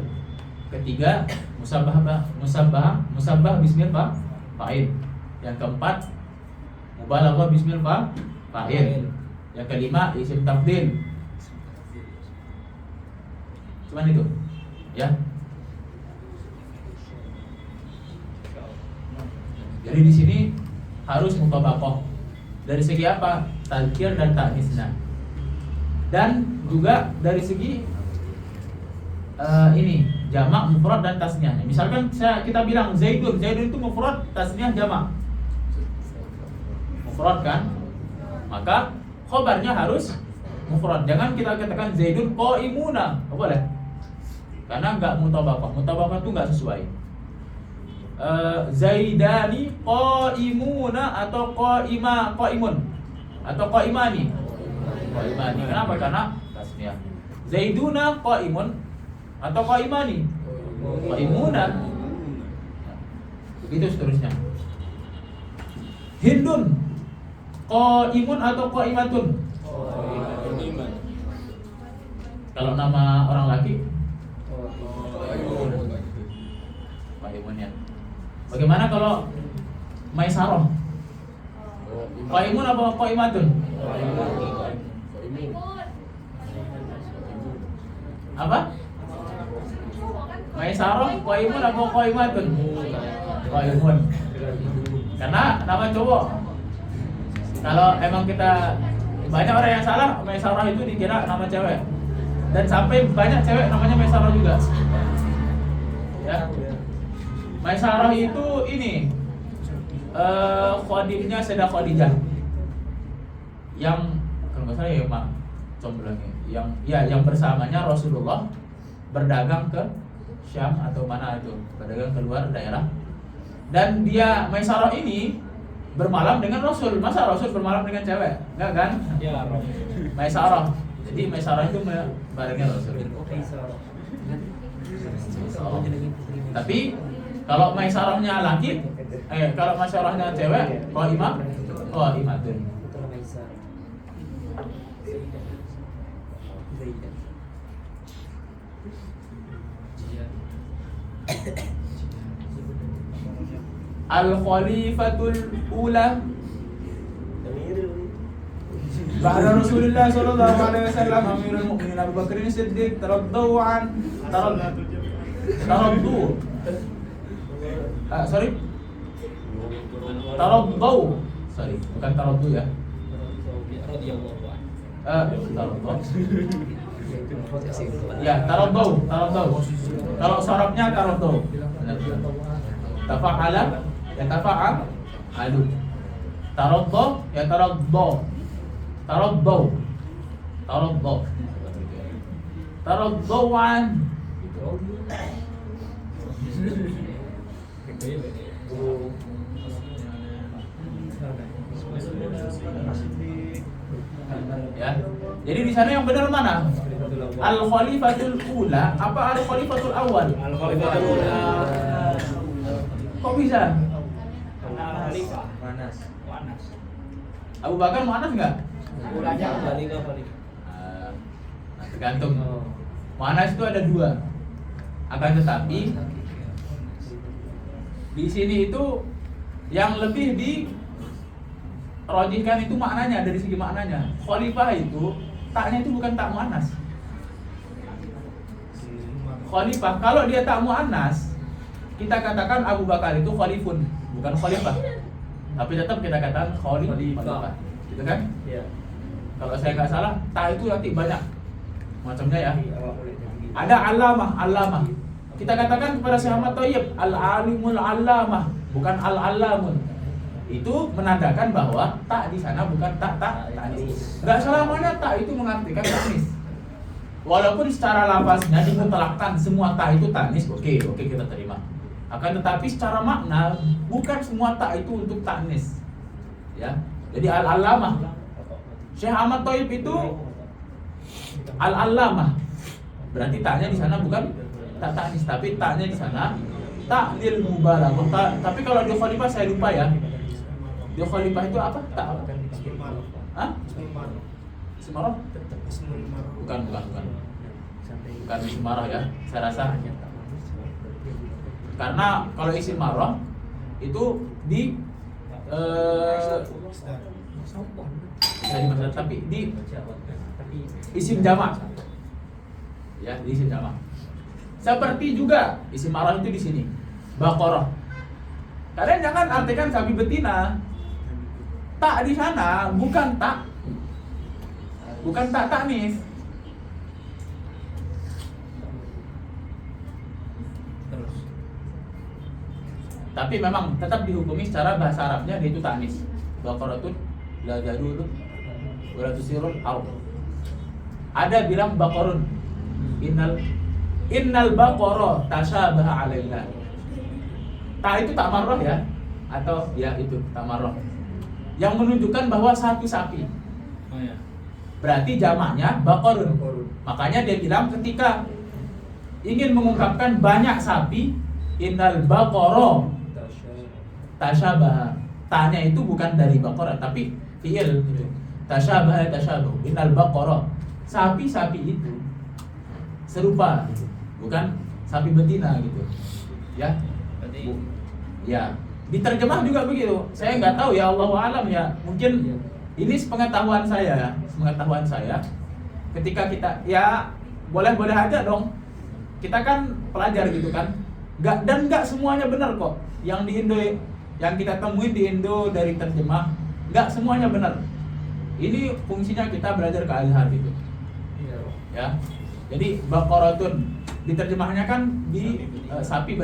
Ketiga musabbah bismil fa'il. Yang keempat mubalaghah bismil fa'il. Yang kelima isim tafdhil. Cuman itu. Ya. Jadi di sini harus mutabaqah. Dari segi apa? Tadzkir dan ta'nisna. Dan juga dari segi ini jamak, mufrad dan tasniahnya. Misalkan kita bilang Zaidun, Zaidun itu mufrad, tasniah jamak. mufrad kan? Maka khobarnya harus mufrad. Jangan kita katakan Zaidun qaimuna, nggak boleh. Karena nggak mutabaqah. Mutabaqah itu nggak sesuai. Zaidani qaimuna atau qaimun atau qaimani. Qaimani. Kenapa? Karena tasniyah. Zaiduna qaimun atau qaimani. Qaimuna. Begitu seterusnya. Hindun qaimun atau qaimatun. Kalau nama orang laki qaimun ya. Bagaimana kalau Maisarah? Qaimun apa qaimatun? Apa? Maisarah qaimun apa qaimatun? Qaimun. Karena nama cowok. Kalau emang kita banyak orang yang salah, Maisarah itu dikira nama cewek. Dan sampai banyak cewek namanya Maisarah juga. Ya. Maisarah itu ini khadimnya Sayyidah Khadijah. Yang kalau nggak salah ya Mak Comblangnya, yang bersamanya Rasulullah berdagang ke Syam atau mana itu, berdagang keluar daerah. Dan dia Maisarah ini bermalam dengan Rasul. Masa Rasul bermalam dengan cewek? Enggak kan? Ya, Maisarah. Jadi Maisarah itu barengnya Rasul. Tapi kalau Maisarahnya laki, kalau Maisarahnya cewek, qaimatun. Al-Khalifatul Ula Ba'da Rasulullah sallallahu alaihi wasallam Amirul Mukminin Abu Bakar Siddiq taraddu bukan taraddu ya. Ya, taraddu. Kalau sorabnya taraddu. Tafa'ala ya tafa'al alu. Taraddu ya taraddu. Taradduan. Ya. Jadi di sana yang benar mana? Al-Khalifatul Ula apa Al-Khalifatul Awal? Al-Khalifatul Ula. Kok bisa? Khalifah. Panas. Abu Bakar Mu'anas enggak? Ulanya balik. Tergantung. Mu'anas itu ada dua. Akan tetapi di sini itu yang lebih dirojihkan itu maknanya, dari segi maknanya. Khalifah itu taknya itu bukan tak mu'anas. Khalifah kalau dia tak mu'anas, kita katakan Abu Bakar itu khalifun, bukan khalifah. Tapi tetap kita katakan khalifah. Gitu kan? Iya. Kalau saya nggak salah, tak itu nanti banyak macamnya ya. Ada alamah. Kita katakan kepada Syekh Ahmad Thayyib, al-alimul alamah, bukan al-alamun. Itu menandakan bahwa tak di sana bukan tak tanis. Nggak selamanya tak itu mengartikan tanis. Walaupun secara lafaznya dimutlakkan semua tak itu tanis, oke kita terima. Akan tetapi secara makna bukan semua tak itu untuk tanis. Ya. Jadi al-alamah. Syekh Ahmad Thayyib itu al-alamah. Berarti taknya di sana bukan tak tanis, tapi taknya di sana taklil mubalaghah. Tapi kalau di khalifah saya lupa ya. Di khalifah itu apa? Tak apa? Hah? Ismarah? Bukan. Bukan ismarah ya. Saya rasa karena kalau isim marah itu di bisa dimaksud, tapi di isim jamak. Ya, di isim jamak. Seperti juga isim marah itu di sini. Baqarah. Kalian jangan artikan sapi betina. Tak di sana bukan tak tanis. Tapi memang tetap dihukumi secara bahasa Arabnya dia itu tanis. Baqaratun la jadulu wala tusirul ard. Ada bilang baqarun. Innal baqara tashabaha alaina. Ta itu tak marrah ya, atau ya itu tak marrah, yang menunjukkan bahwa satu sapi. Oh ya. Berarti jamaknya baqarun. Makanya dia bilang ketika ingin mengungkapkan banyak sapi, innal baqara tashabaha. Tanya itu bukan dari baqara tapi fi'il gitu. Tashabaha tashabahu. Innal baqara. Sapi-sapi itu serupa, bukan sapi betina gitu. Ya. Berarti Ya, diterjemah juga begitu. Saya nggak tahu ya, Allahu alam ya. Mungkin ini sepengetahuan saya, ketika kita ya boleh-boleh aja dong. Kita kan pelajar gitu kan. Nggak semuanya benar kok. Yang di Indo yang kita temuin di Indo dari terjemah nggak semuanya benar. Ini fungsinya kita belajar ke Azhar gitu. Ya. Jadi baqaratun diterjemahnya kan di sapi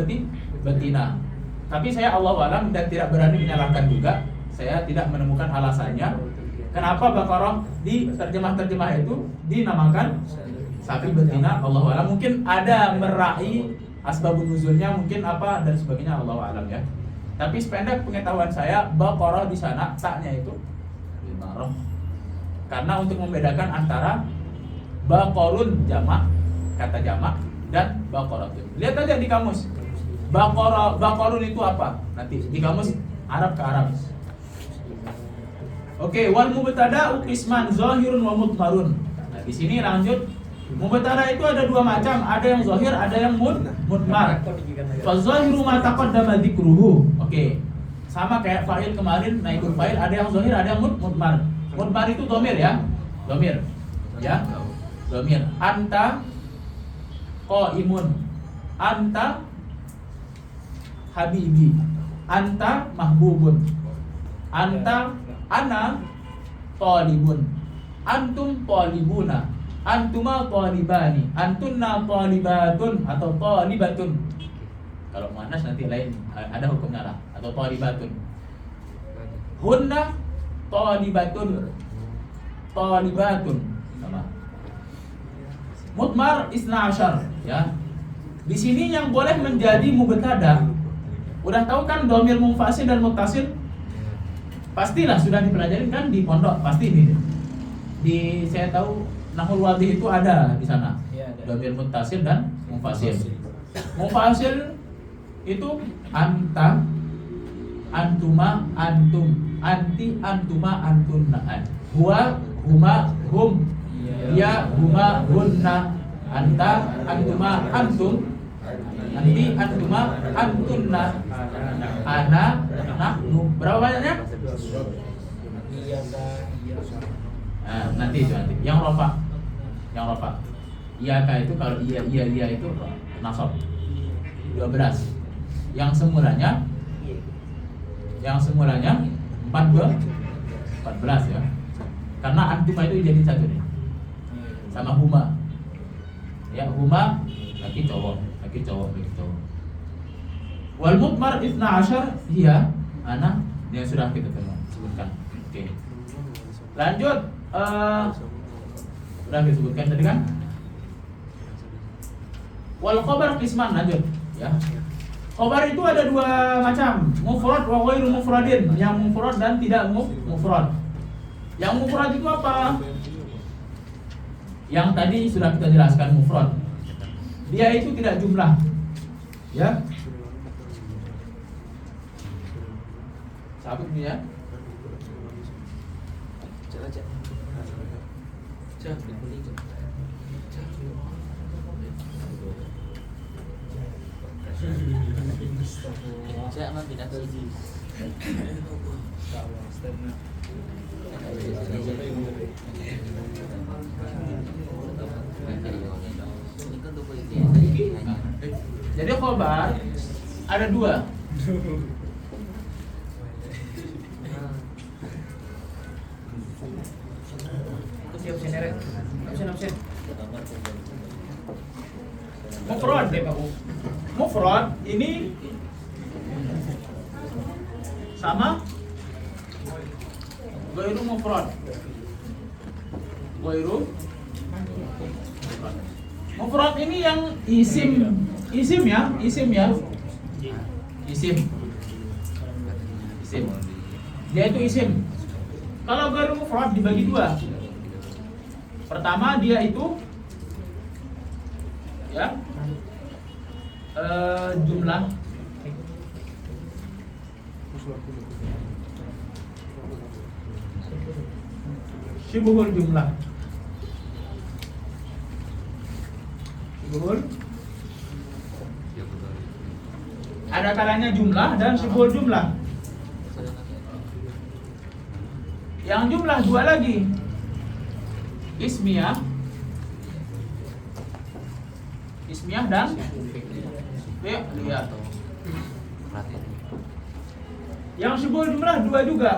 betina. Tapi saya Allahu alam dan tidak berani menyalahkan juga. Saya tidak menemukan alasannya kenapa baqarah di terjemah-terjemah itu dinamakan sapi betina. Allahu alam, mungkin ada merai asbabun nuzulnya, mungkin apa dan sebagainya, Allahu alam ya. Tapi sependek pengetahuan saya, baqarah di sana taknya itu marah. Karena untuk membedakan antara baqarun jamak, kata jamak, dan baqaratun. Lihat aja di kamus. Baqarun itu apa? Nanti di kamus Arab ke Arab. Oke, wal mubtada qisman zahirun wa mudmarun. Nah, di sini lanjut. Mubtada itu ada dua macam, ada yang zahir, ada yang mudmar. Fa zahiru ma taqaddama dzikruhu. Oke. Sama kayak fa'il kemarin, naikul fa'il, ada yang zahir, ada yang mudmar. Mudmar itu dhamir ya. Dhamir. Ya. Dhamir. Anta qaimun. Anta habibi. Anta mahbubun. Anta ana talibun. Antum talibuna. Antuma talibani. Antunna talibatun atau talibatun. Kalau muannas nanti lain, ada hukumnya lah. Atau talibatun. Hunna talibatun. Talibatun. Sama. Mudmar isna asyar ya. Di sini yang boleh menjadi mubtada. Udah tahu kan dhamir munfasil dan muttasil? Pastilah sudah dipelajarin kan di pondok, pasti ini. Di saya tahu Nahul Wadih itu ada di sana. Iya, ada. Dhamir muttasil dan munfasil. Munfasil itu anta, antuma, antum, anti, antuma, antunna. Huwa, huma, hum. Ya, huma, hunna. Anta, antuma, antum. Anti, antuma, antunna. Ana, nahnu. Berapa banyaknya? iya. Nah, nanti itu nanti. Yang rofa. Iyaka itu kalau iya itu nasab 12. Yang semulanya 14 ya. Karena antuma itu jadi satu nih. Sama huma. Ya, huma laki cowok. Wal mudmar 12 iya ana yang sudah kita sebutkan. Oke. Lanjut sudah disebutkan tadi kan? Wal khabar qisman, lanjut ya. Khabar itu ada dua macam, mufrad wa ghairu mufradin, yang mufrad dan tidak mufrad. Yang mufrad itu apa? Yang tadi sudah kita jelaskan mufrad. Dia itu tidak jumlah. Ya. Sabut ya. Jangan tidak sih. Jadi khobar ada dua. Absen. Mufrad ini sama Ghairu mufrad. Ghairu mufrad ini yang isim ya. Isim. Dia itu isim. Kalau ghairu mufrad dibagi dua. Pertama dia itu ya jumlah syibhul jumlah. Syibhul ada kalanya jumlah dan syibhul jumlah. Yang jumlah dua lagi. Ismiyah dan fi'liyah. Yang syibhul jumlah dua juga.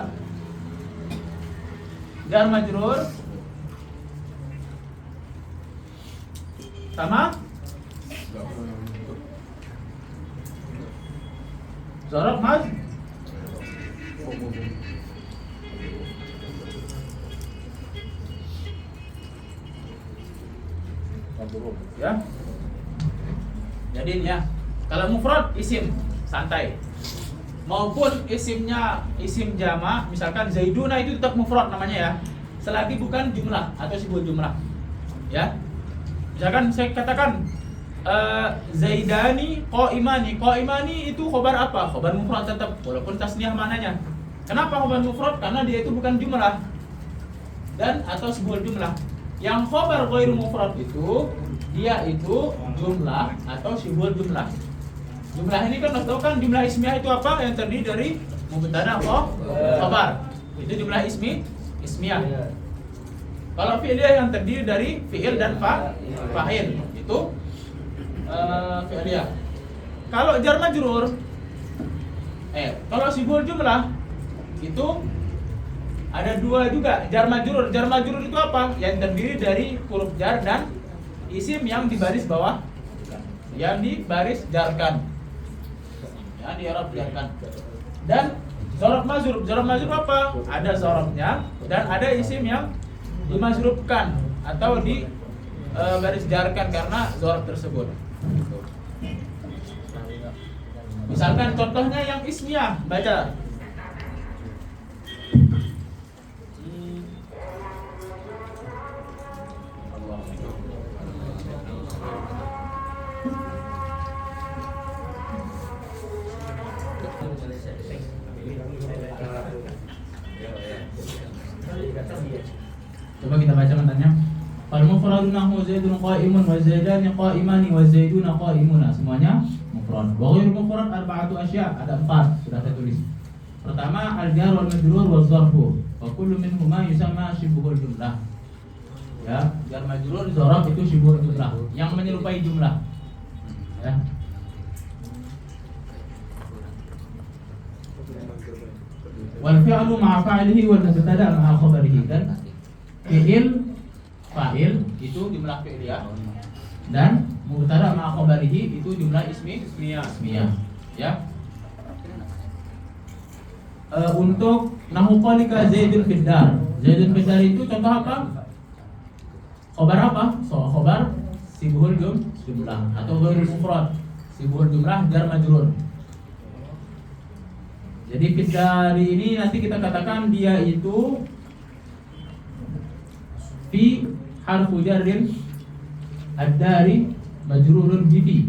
Jar majrur sama zarf majrur. Ya. Jadi ini ya. Kalau mufrad isim santai. Maupun isimnya isim jama, misalkan Zaiduna itu tetap mufrad namanya ya. Selagi bukan jumlah atau syibhul jumlah. Ya. Misalkan saya katakan Zaidani qaimani. Qaimani itu khobar apa? Khobar mufrad tetap walaupun tasniyah mananya. Kenapa khobar mufrad? Karena dia itu bukan jumlah dan atau syibhul jumlah. Yang khobar ghairu mufrad itu dia itu jumlah atau syibhul jumlah. Jumlah ini kan harus tahu kan jumlah ismiyah itu apa? Yang terdiri dari mubtada khabar. Itu jumlah ismiyah. Kalau fi'liyah yang terdiri dari fi'il dan fa'il. Itu fi'liyah. Kalau jar majrur kalau syibhul jumlah itu ada dua juga, jar majrur. Jar majrur itu apa? Yang terdiri dari huruf jar dan isim yang di baris bawah, yang di baris jarkan, yang di i'rab jarkan. Dan zarf mazruf. Zarf mazruf apa? Ada zarfnya dan ada isim yang dimazrufkan atau di baris jarkan karena zarf tersebut. Misalkan contohnya yang ismiyah, baca. Coba kita baca matanya. Fal mufradun nahwu Zaidun qa'imun wa Zaidani qa'imani wa Zaiduna qa'imuna. Semuanya mufrad. Wa ghairu mufrad arba'atu asya', ada 4 sudah saya tulis. Pertama al-jar wal majrur wal zarfu. Wa kullu minhuma yusamma syibhul jumlah. Ya, jar majrur zarf itu syibhul jumlah yang menyerupai jumlah. Ya. Wal fi'lu ma'a fa'ilihi wal mubtada ma'a khabarihi. Dan fa'il itu jumlah fi'liyah dan mubtada ma'a khabarihi itu jumlah ismiyah. Ya. Untuk nahwu qalika Zaidun fid dar. Zaidun fid dar itu contoh apa? Khabar apa? Khabar syibhul jumlah atau ghairul mufrad. Syibhul jumlah jar majrur. Jadi fid dari ini nanti kita katakan dia itu fi harfu jarrin ad-dari majrurun bi.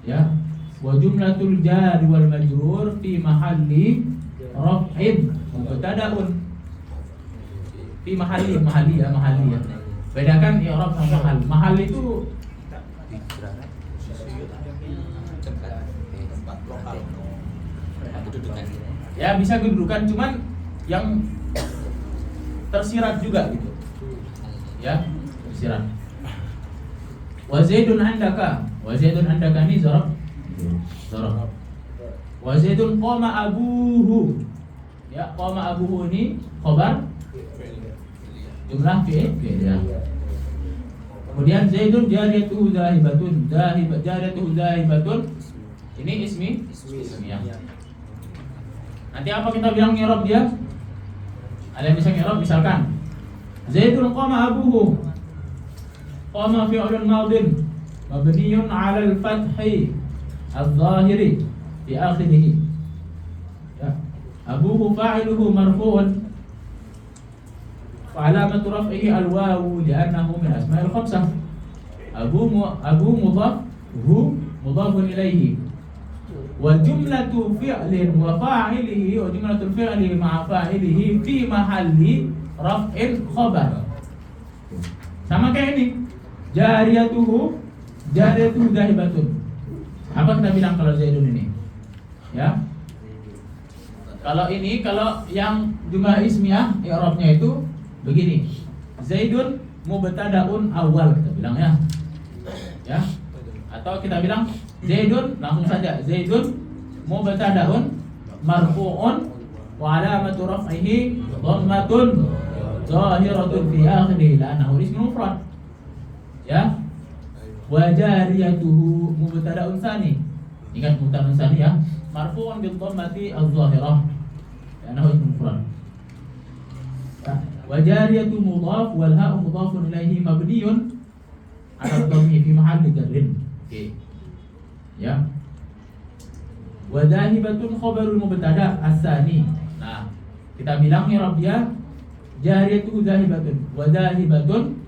Ya. Wa jumlatul jar wal majrur fi mahalli raf'in mubtada'un. Fi mahalli ya. Bedakan i'rab sama mahal. Mahal itu ya bisa kedudukan, cuman yang tersirat juga gitu. Ya, tersirat. Wa Zaidun andaka. Wa Zaidun andaka ini zarf. Wa Zaidun qama abuhu. Ya, qama abuhu ini khabar jumlah fi'liyah. Kemudian Zaidun jariyatuhu zahibatun. Jariyatuhu zahibatun. Ini ismiyah. Nanti apa kita bilang i'rab dia? Ada yang bisa ngerok misalkan Zaidun qama abuhu. Qama fi'lun madin mabniyun 'ala al-fathi al-zahiri fi akhirih. Ya. Abuhu fa'iluhu marfu'un wa 'alamatu raf'ihi al-wawu li'annahu min asma'il khamsah. Abu mudhaf hu mudhafun ilaihi. Wa jumlatu fi'lin wa fa'ilihi wa jumlatul fi'li ma'a fa'ilihi fi mahalli raf'in khabar. Sama kayak ini. Jariyatuhu zahibatun. Apa kita bilang kalau Zaidun ini? Ya. Kalau ini, kalau yang jumlah ismiyah i'rabnya itu begini. Zaidun mubtada'un awal kita bilang ya. Ya. Atau kita bilang Zaidun, langsung saja Zaidun mubtada'un marfu'un wa 'alamatu raf'ihi dhammatun zahiratun fi akhirih la'annahu ismun mufrad. Ya. Wa jariyatuhu mubtada'un tsani. Ingat mubtada'un tsani ya. Marfu'un bil dhammati adh-dhahirah la'annahu ismun mufrad. Wa jariyatu mudhaf wal ha'u mudhafun ilaihi mabniyun 'ala dhammi fi mahalli jarrin. Oke. Ya. Wa dhahibatun khabarul mubtada' as-tsani. Nah, kita bilang i'rab dia jariyatu dhahibatun wa dhahibatun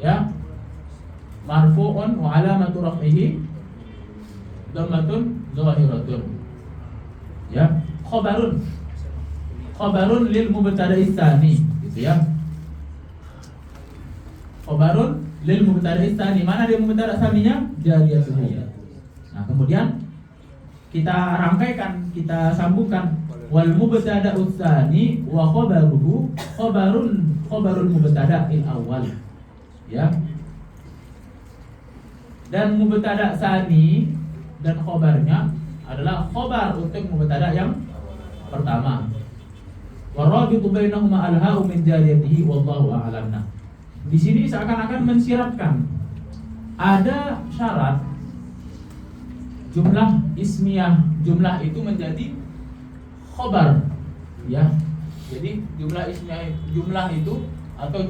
ya marfu'un wa 'alamatu raf'ihi dhammatun zahiratun. Ya, khabarun lil mubtada'i tsani gitu ya. Khabarun lil mubtada'i tsani. Mana dia mubtada' tsaninya? Jariyatuhu. Nah, kemudian kita rangkaikan, kita sambungkan wal mubtada'u tsani wa khabaruhu khabarul mubtada'il awwal. Ya. Dan mubtada' tsani dan khabarnya adalah khabar untuk mubtada' yang pertama. Warabitu bainahuma al-ha'u min jariyatihi wallahu a'lam. Di sini seakan-akan mensyaratkan ada syarat jumlah ismiyah, jumlah itu menjadi khabar, ya. Jadi jumlah ismiyah, jumlah itu atau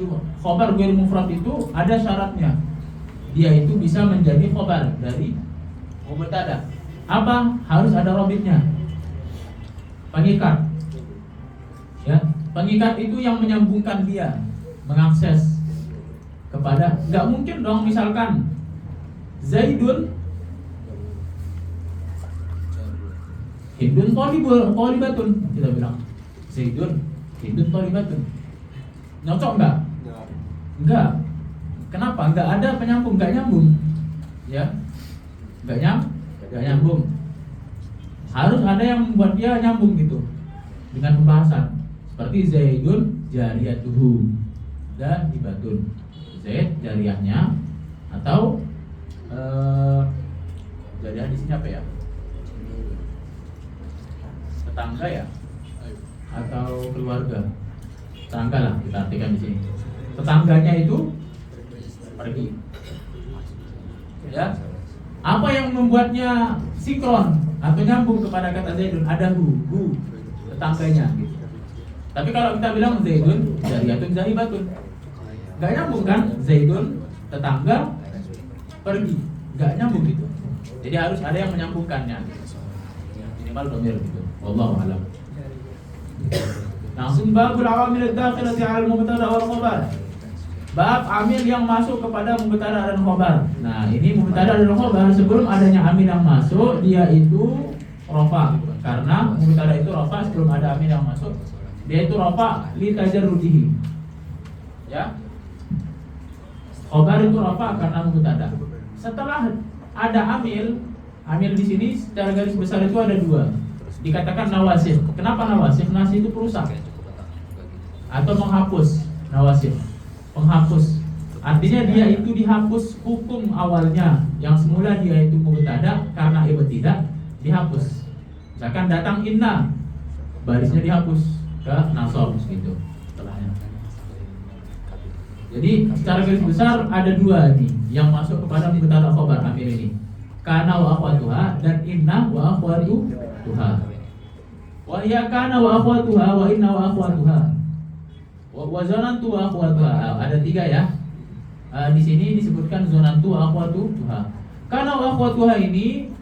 khabar ghair mufrad itu ada syaratnya. Dia itu bisa menjadi khabar dari mubtada. Apa? Harus ada robitnya. Pengikat. Ya, pengikat itu yang menyambungkan dia, mengakses kepada, nggak mungkin dong misalkan Zaidun Hindun tholibatun, kita bilang Zaidun Hindun tholibatun. Nyocok nggak? Enggak. Kenapa? Nggak ada penyambung, nggak nyambung. Ya, nggak nyambung. Harus ada yang membuat dia nyambung gitu dengan pembahasan. Seperti Zaidun jariyatuhu dan hibatun. Zaid jariyahnya atau jariyah di sini apa ya? Tetangga ya? Atau keluarga? Tetangga lah kita artikan di sini. Tetangganya itu pergi. Ya. Apa yang membuatnya sinkron atau nyambung kepada kata Zaidun? Ada hu tetangganya gitu. Tapi kalau kita bilang Zaidun jariyatun zahibatun, gak nyambung kan? Zaidun tetangga pergi, gak nyambung gitu. Jadi harus ada yang menyambungkannya. Minimal dhamir gitu. Wallahu a'lam. Langsung babul awamil ad-dakhilati 'ala al-mubtada wal khabar. Bab amil yang masuk kepada mubtada dan khabar. Nah, ini mubtada dan khabar sebelum adanya amil yang masuk dia itu rafa. Karena mubtada itu rafa sebelum ada amil yang masuk. Dia itu rafa li tajarrudihi. Ya. Khabar itu rafa karena mubtada. Setelah ada amil di sini secara garis besar itu ada dua. Dikatakan nawasif. Kenapa nawasif? Nasih itu perusak atau menghapus. Nawasif, penghapus. Artinya dia itu dihapus hukum awalnya yang semula dia itu mubtada karena ibtidah dihapus. Misalkan datang inna, barisnya dihapus ke nasab gitu setelahnya. Jadi secara garis besar ada dua nih yang masuk kepada mubtada khabar amil ini. Kana wa akhwatuha dan inna wa akhwatuha. Wa ya kana wa akhwatuha wa inna wa akhwatuha. Wa zonantu wa akhwatuha. Ada 3 ya. Di sini disebutkan zonantu wa akhwatuha. Karena wa akhwatuha ini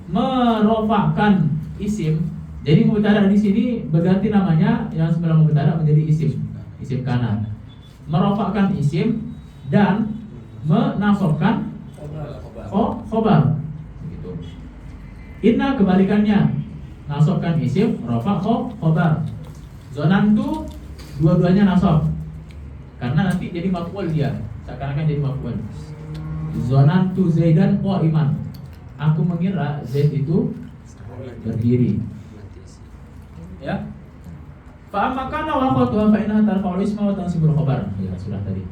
merofakkan isim. Jadi mubtada di sini berganti namanya yang sebelum mubtada menjadi isim kana. Merofakkan isim dan menasabkan khobar. Begitu. Inna kebalikannya, nasabkan isim, rafa khobar. Zonantu dua-duanya nasab. Karena nanti jadi maf'ul dia, seakan-akan jadi maf'ul. Zonantu Zaidan qa'iman. Aku mengira Zaid itu berdiri. Ya. Fa amma kana wa akhwatuha fa innaha tarfa'ul isma wa tansibul khabar. Ya, sudah tadi.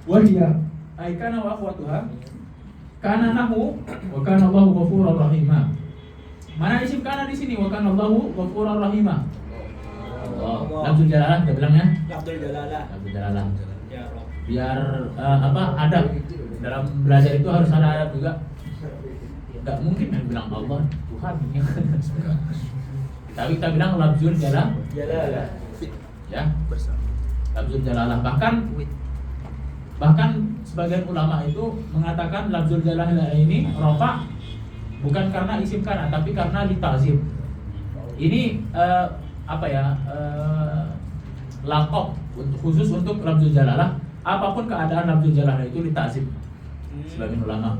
Wa hiya ay kana wa akhwatuha kana nahu wa kana Allahu ghafurur rahima. Mana isim kana di sini? Wa kana Allahu ghafurur rahima. Allah. Lafzul jalalah kita bilang ya. Lafzul jalalah. Lafzul jalalah. Ya Rob. Biar adab dalam belajar itu harus ada adab juga. Enggak mungkin yang bilang Allah Tuhan. Tapi kita bilang lafzul jalalah. Ya. Lafzul jalalah bahkan sebagian ulama itu mengatakan lafzul jalalah ini rafa bukan karena isim kana tapi karena litazim. Ini laqab khusus untuk lafzul jalalah. Apapun keadaan lafzul jalalah itu litazim. Sebagian ulama.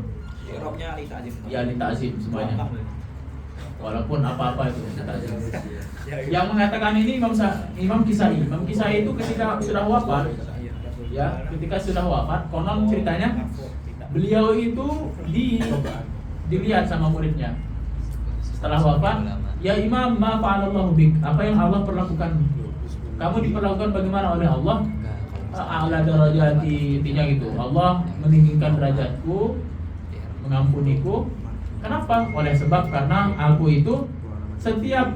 Robnya litazim. Ya litazim semuanya. Walaupun apa-apa itu litazim. Yang mengatakan ini Imam Kisai. Imam Kisai itu ketika sudah wafat, ya, ketika sudah wafat, konon ceritanya beliau itu dilihat sama muridnya. Setelah wafat, ya Imam, ma fa'alallahu bik. Apa yang Allah perlakukan? Kamu diperlakukan bagaimana oleh Allah? A'la darajati, intinya gitu. Allah meninggikan derajatku, mengampuniku. Kenapa? Oleh sebab karena aku itu setiap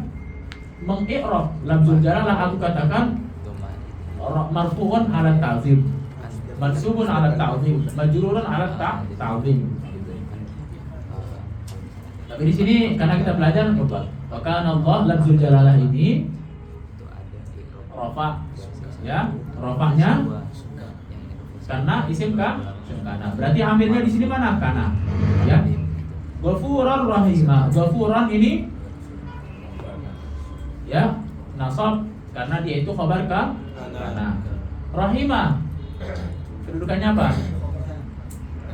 mengi'rab lafzul jalalah aku katakan marfu'un ala ta'zim, mansubun ala ta'zim, majrurun ala ta'zim. Tapi di sini karena kita belajar bahkan Allah lafzul jalalah ini rafa, ya, rafanya karena isim kana. Berarti amirnya di sini mana? Kana. Ya. Ghafuran rahimah. Ghafuran ini ya nasab karena dia itu khabar kana. Rahimah kedudukannya apa?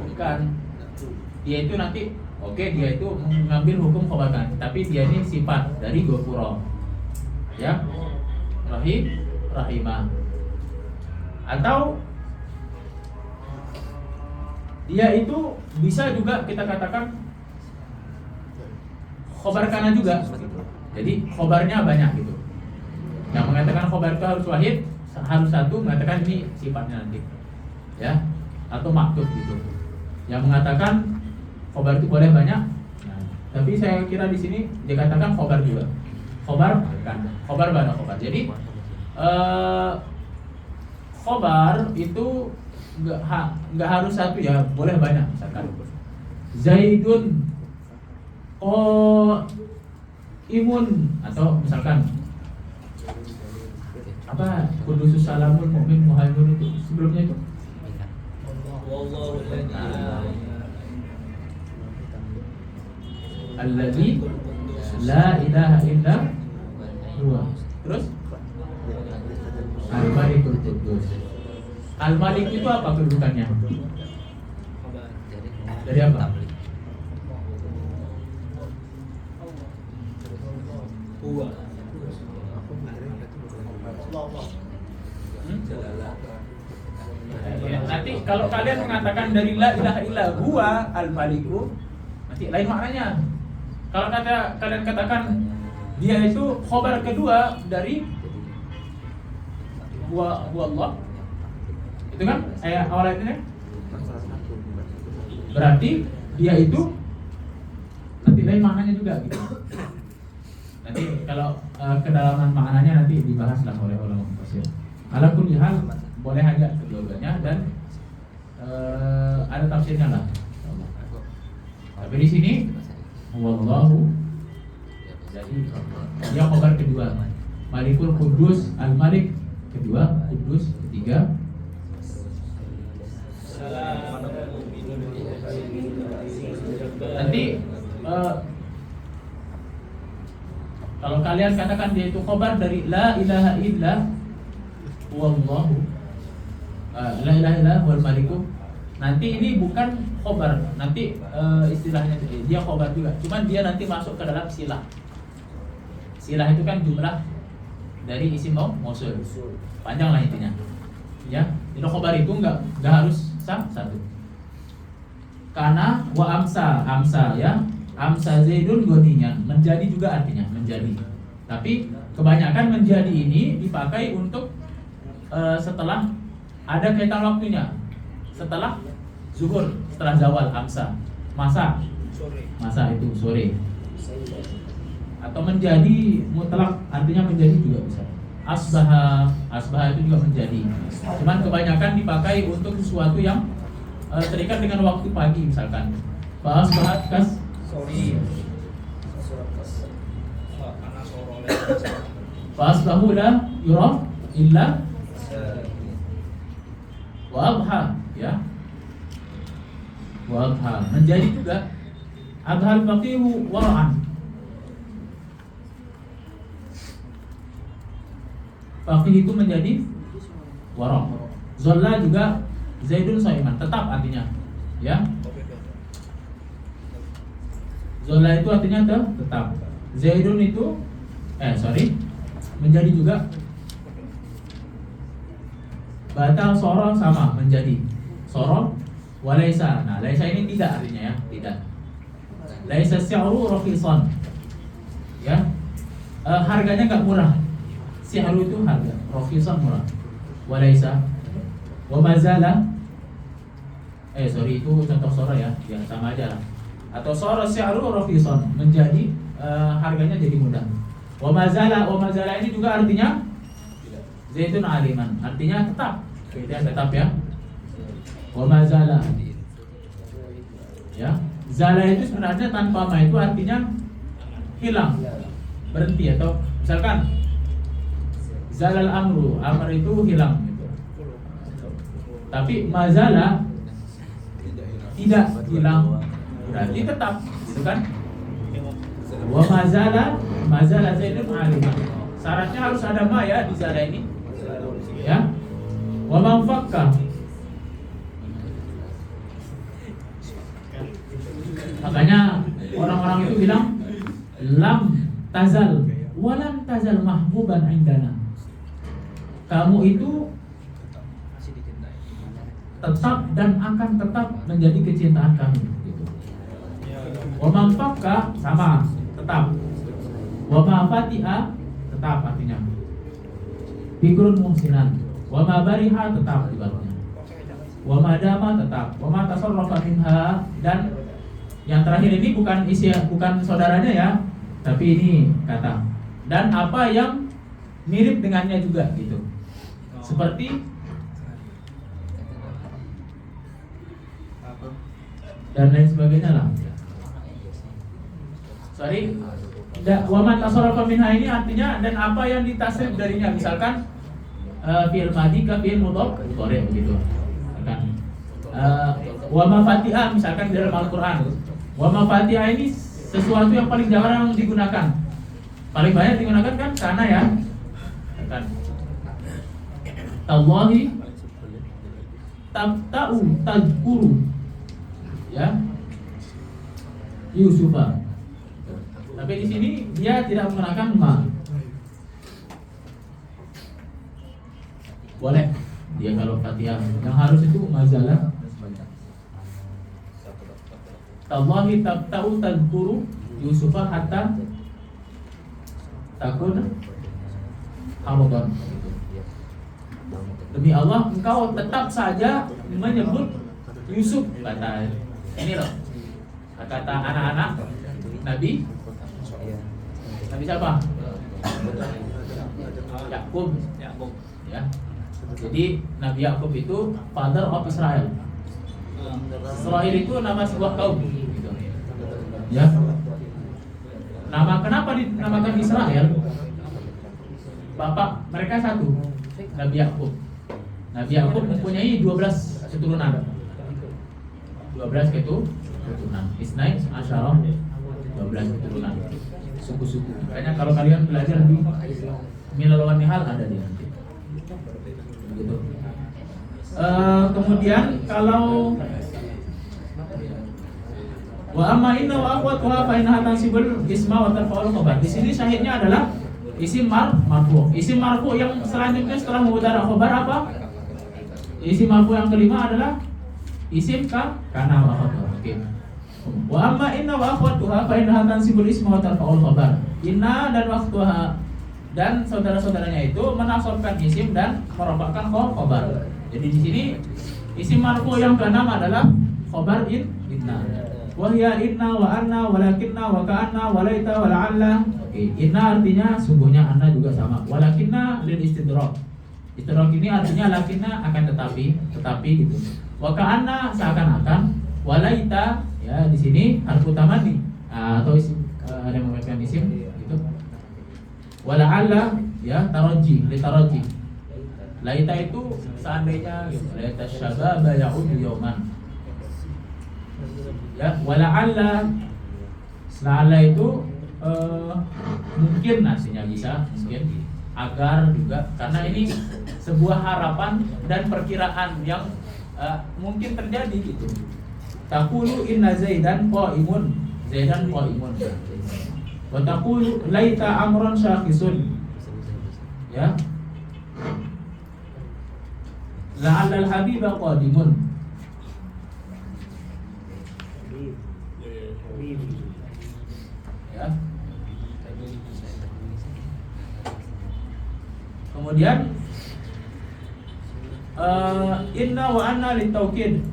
Bukan. Dia itu nanti dia itu mengambil hukum khabar kana, tapi dia ini sifat dari ghafura. Ya. Rahimah. Atau dia itu bisa juga kita katakan khobar kana juga. Jadi khobarnya banyak gitu. Yang mengatakan khobar itu harus wahid, harus satu, mengatakan ini sifatnya nanti. Ya, atau maktub gitu. Yang mengatakan khobar itu boleh banyak. Nah, tapi saya kira di sini dikatakan khobar juga. Khobar kan, khobar banyak khobar. Jadi khobar itu nggak harus satu ya, boleh banyak. Misalkan Zaidun imun, atau misalkan apa kudusus salamun mu'min muhaimin itu sebelumnya itu alladzi la ilaha illa huwa. Terus Al-Malikul Quddus. Al-Malik itu apa kedudukannya? Dari apa? Nanti kalau kalian mengatakan dari la ilaha illa huwa al-maliku, nanti lain maknanya. Kalau kalian katakan dia itu khobar kedua dari huwa Allah, itu kan ayat awal ayatnya, berarti dia itu nanti lain maknanya juga gitu. Nanti kalau kedalaman maknanya nanti dibahaslah oleh ulama tafsir. Ala kulli hal boleh aja kedua-duanya dan ada tafsirnya lah. Tapi di sini wallahu, jadi dia khabar kedua. Malikul Quddus, Al-Malik kedua kudus, ketiga Salam. nanti kalau kalian katakan dia itu khobar dari la ilaha illa wallahu la ilaha illa wal maliku, nanti ini bukan khobar, nanti istilahnya dia khobar juga, cuman dia nanti masuk ke dalam silah. Silah itu kan jumlah dari isim mausul, panjang lah intinya ya. Jadi khobar itu enggak harus satu. Karena wa amsa ya, amsa Zaidun goninya, menjadi juga artinya menjadi. Tapi kebanyakan menjadi ini dipakai untuk setelah ada kaitan waktunya, setelah zuhur, setelah zawal, amsa, masa itu sore, atau menjadi mutlak artinya menjadi juga bisa. Asbaha itu juga menjadi. Cuman kebanyakan dipakai untuk sesuatu yang terikat dengan waktu pagi, misalkan asbahat kas Sorry. asbahu la yura illa wa adha ya. Wa adha menjadi juga adhal faqihu wara'an. Faqih itu menjadi wara'. Zalla juga Zaidun Saiman, tetap artinya ya. Zola itu artinya tetap. Zaidun itu menjadi juga. Batal soro sama menjadi. Soro walaisa. Nah, laisa ini tidak artinya ya, tidak. Laisa si'ru raqisan. Ya. Harganya enggak murah. Si'ru itu harga, raqisan murah. Walaisa wa mazala. Itu contoh soro ya, sama aja lah. Atau soro si'ru raqisan, menjadi harganya jadi mudah. Wa mazala ini juga artinya Zaitun aliman, artinya tetap. Dia tetap ya. Wa mazala. Ya. Zala itu sebenarnya tanpa ma itu artinya hilang, berhenti, atau misalkan zalal amru, amr itu hilang gitu. Tapi mazala tidak hilang, berarti tetap, gitu kan? Wa mazala Zaidun aliman. Syaratnya harus ada ma ya di zala ini. Ya. Wa man fakka. Makanya orang-orang itu bilang lam tazal walam tazal mahbuban indana. Kamu itu tetap dan akan tetap menjadi kecintaan kami gitu. Wa man fakka sama, tetap. Wa ma fatiha tetap artinya. Bikrun muhsinan. Wa ma bariha tetap ibaratnya. Wa ma dama tetap. Wa ma tasarrafa minha, dan yang terakhir ini bukan saudaranya ya, tapi ini kata. Dan apa yang mirip dengannya juga gitu. Seperti dan lain sebagainya lah. Wa ma tasarrafa minha ini artinya dan apa yang ditasrif darinya, misalkan fi'il madhi ke fi'il mudhari begitu. Kan wa ma fatiha misalkan di dalam Al-Qur'an. Wa ma fatiha ini sesuatu yang paling jarang digunakan. Paling banyak digunakan kan kana ya. Kan Tallahi tabta'u tadhkuru ya Yusufa. Tapi di sini dia tidak menggunakan ma. Boleh dia kalau Fatihah, yang harus itu mazalah. Tallahi tabta'u tadhkuru Yusufa hatta takun haradan. Demi Allah engkau tetap saja menyebut Yusuf, kata ini loh, kata anak-anak Nabi siapa? Yakub ya. Jadi Nabi Yakub itu father of Israel. Israel itu nama sebuah kaum gitu. Ya. Nama kenapa dinamakan Israel? Bapak mereka satu, Nabi Yakub. Nabi Yakub mempunyai 12 keturunan. 12 keturunan. Isnain asyarah 12 keturunan. Suku-suku. Makanya kalau kalian belajar di Milal wan Nihal ada dia nanti. Begitu. Kemudian kalau wa amma inna wa akhwatuha fa innaha tansibul isma wa tarfa'ul khabar. Di sini syahidnya adalah isim marfu. Isim marfu yang selanjutnya setelah mubtada khabar apa? Isim marfu yang kelima adalah isim kana wa khabar. Oke. Wa amma inna wa akhwatuha fa innaha tansibul isma wa tarfa'ul khabar. Inna dan akhwatuha dan saudara-saudaranya itu menasabkan isim dan merofakkan khabar. Jadi di sini isim marfu yang keenam adalah khabar inna. Wahya inna wa anna walakinna wa ka'anna walaita wa la'alla. Oke, inna artinya sungguhnya, anna juga sama. Walakinna lil istidrak. Istidrak ini artinya lakinna akan tetapi gitu. Wa ka'anna seakan-akan, walaita ya di sini harfu tamani atau isim ada yang memakai isim gitu. Wa la'alla ya taraji, li taraji. Laita itu seandainya gitu. Laita syababa ya'udu yauman. Ya, wala'alla itu mungkin nasinya bisa mungkin agar juga karena ini sebuah harapan dan perkiraan yang mungkin terjadi gitu. Taqulu inna Zaidan qa'imun. Zaidan qa'imun. Wa taqulu laita amran syakhisun. Ya. La'alla al-habiba qadimun. Ya. Kemudian inna wa anna litaukid.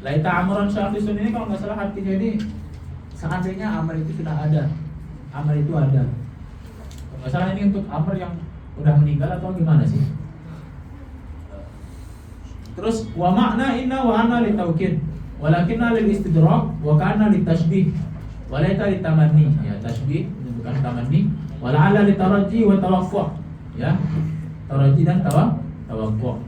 Laita amran syakhisun ini kalau nggak salah artinya ini seandainya amr itu sudah ada. Amr itu ada. Kalau nggak salah ini untuk amr yang udah meninggal atau gimana sih? Terus wa makna inna wa anna litaukid. Walakinna lil istidrak wa kana litasybih wa laita litamanni. Ya, tasybih bukan tamanni. Wa la'alla litaraji wa tawaqfu'. Ya. Taraji dan tawaqfu'.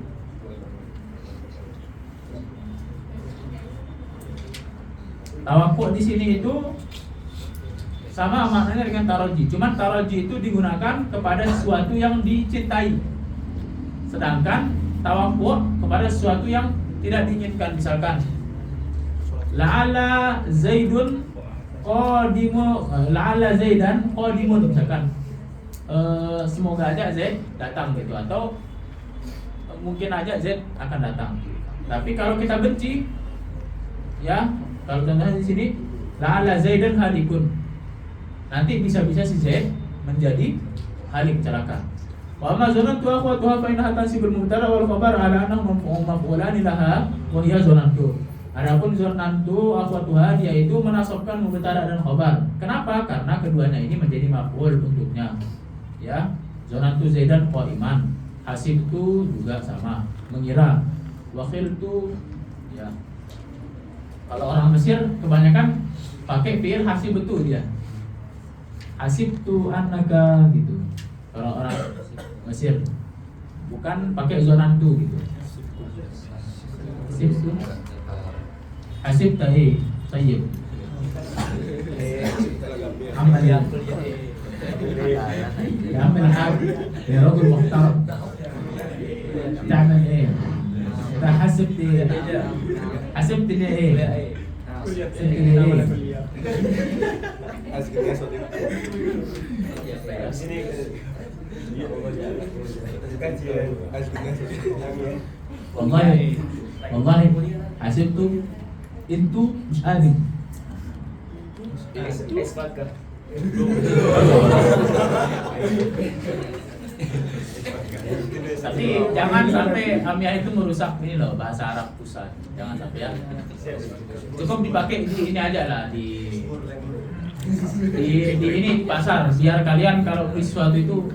Tawaqfu' di sini itu sama maknanya dengan taraji. Cuman taraji itu digunakan kepada sesuatu yang dicintai. Sedangkan tawaqfu' kepada sesuatu yang tidak diinginkan, misalkan la'alla Zaidun qadimu, la'alla Zaidan qadimun misalkan. Semoga aja Zaid datang gitu, atau mungkin aja Zaid akan datang. Tapi kalau kita benci ya, kalau contohnya di sini la'alla Zaidan halikun. Nanti bisa-bisa si Zaid menjadi halik, celaka. Wa ma zanantu akhwatuha fa innaha tansibul mubtada wal khabar ala annahu maf'ulan laha wa hiya zanantu. Adapun zonantu akhwatuha dia itu menasabkan mubtada dan khabar. Kenapa? Karena keduanya ini menjadi maf'ul untuknya. Ya, zonantu Zaidan qa'iman. Hasibtu juga sama, mengira. Wakhiltu ya. Kalau orang Mesir kebanyakan pakai fi'il hasibtu dia. Hasibtu annaka gitu. Kalau orang Mesir bukan pakai zonantu gitu. Hasibtu Hasib tahi tayyib. Amal ya. Amal hab. Ya rajul muhtaram. تعمل ايه؟ إذا حسبت لي ايه؟ حسبت لي ايه؟ والله حسبت itu adi. Tapi jangan sampai Amiyah itu merusak ini loh bahasa Arab pusat. Jangan sampai ya. Cukup dipakai di ini aja lah di ini pasar biar kalian kalau beli sesuatu itu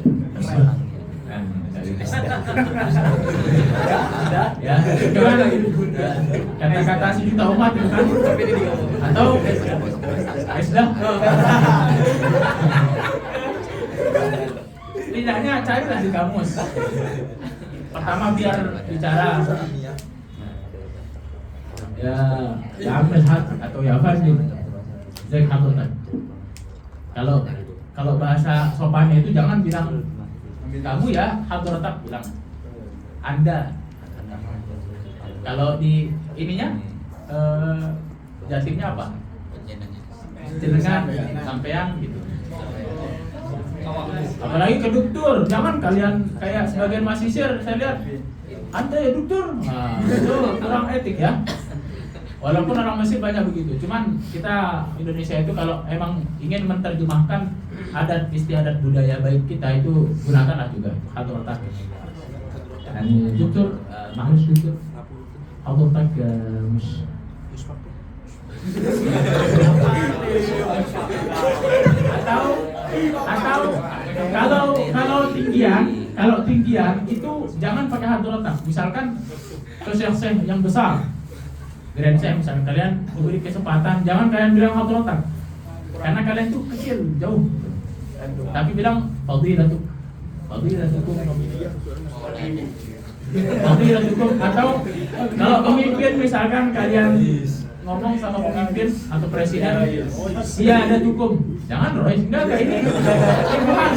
ya, kata-kata si juta umat itu kan, atau sudah setidaknya carilah di kamus. Pertama biar bicara ya ambil hat atau ya fadil Zaik hadratak. Kalau bahasa sopannya itu jangan bilang kamu ya hadratak, bilang Anda. Kalau di ininya jatimnya apa? Jenengan, sampean gitu. Apalagi ke dokter, jangan kalian kayak sebagian mahasiswa saya lihat Anda ya dokter. Nah, itu kurang etik ya. Walaupun orang Mesir banyak begitu, cuman kita Indonesia itu kalau emang ingin menerjemahkan adat istiadat budaya baik kita itu gunakanlah juga hadratak. Dan dokter, معلش dokter, hadratak مش atau kalau tinggian itu jangan pakai hadratak. Misalkan ke syekh yang besar, grand syekh misalkan, kalian diberi kesempatan, jangan kalian bilang hadratak karena kalian tuh kecil jauh, tapi bilang fadilatukum, atau kalau pemimpin misalkan kalian ngomong sama pemimpin atau presiden, iya ada hukum, jangan Roy, enggak ini bukan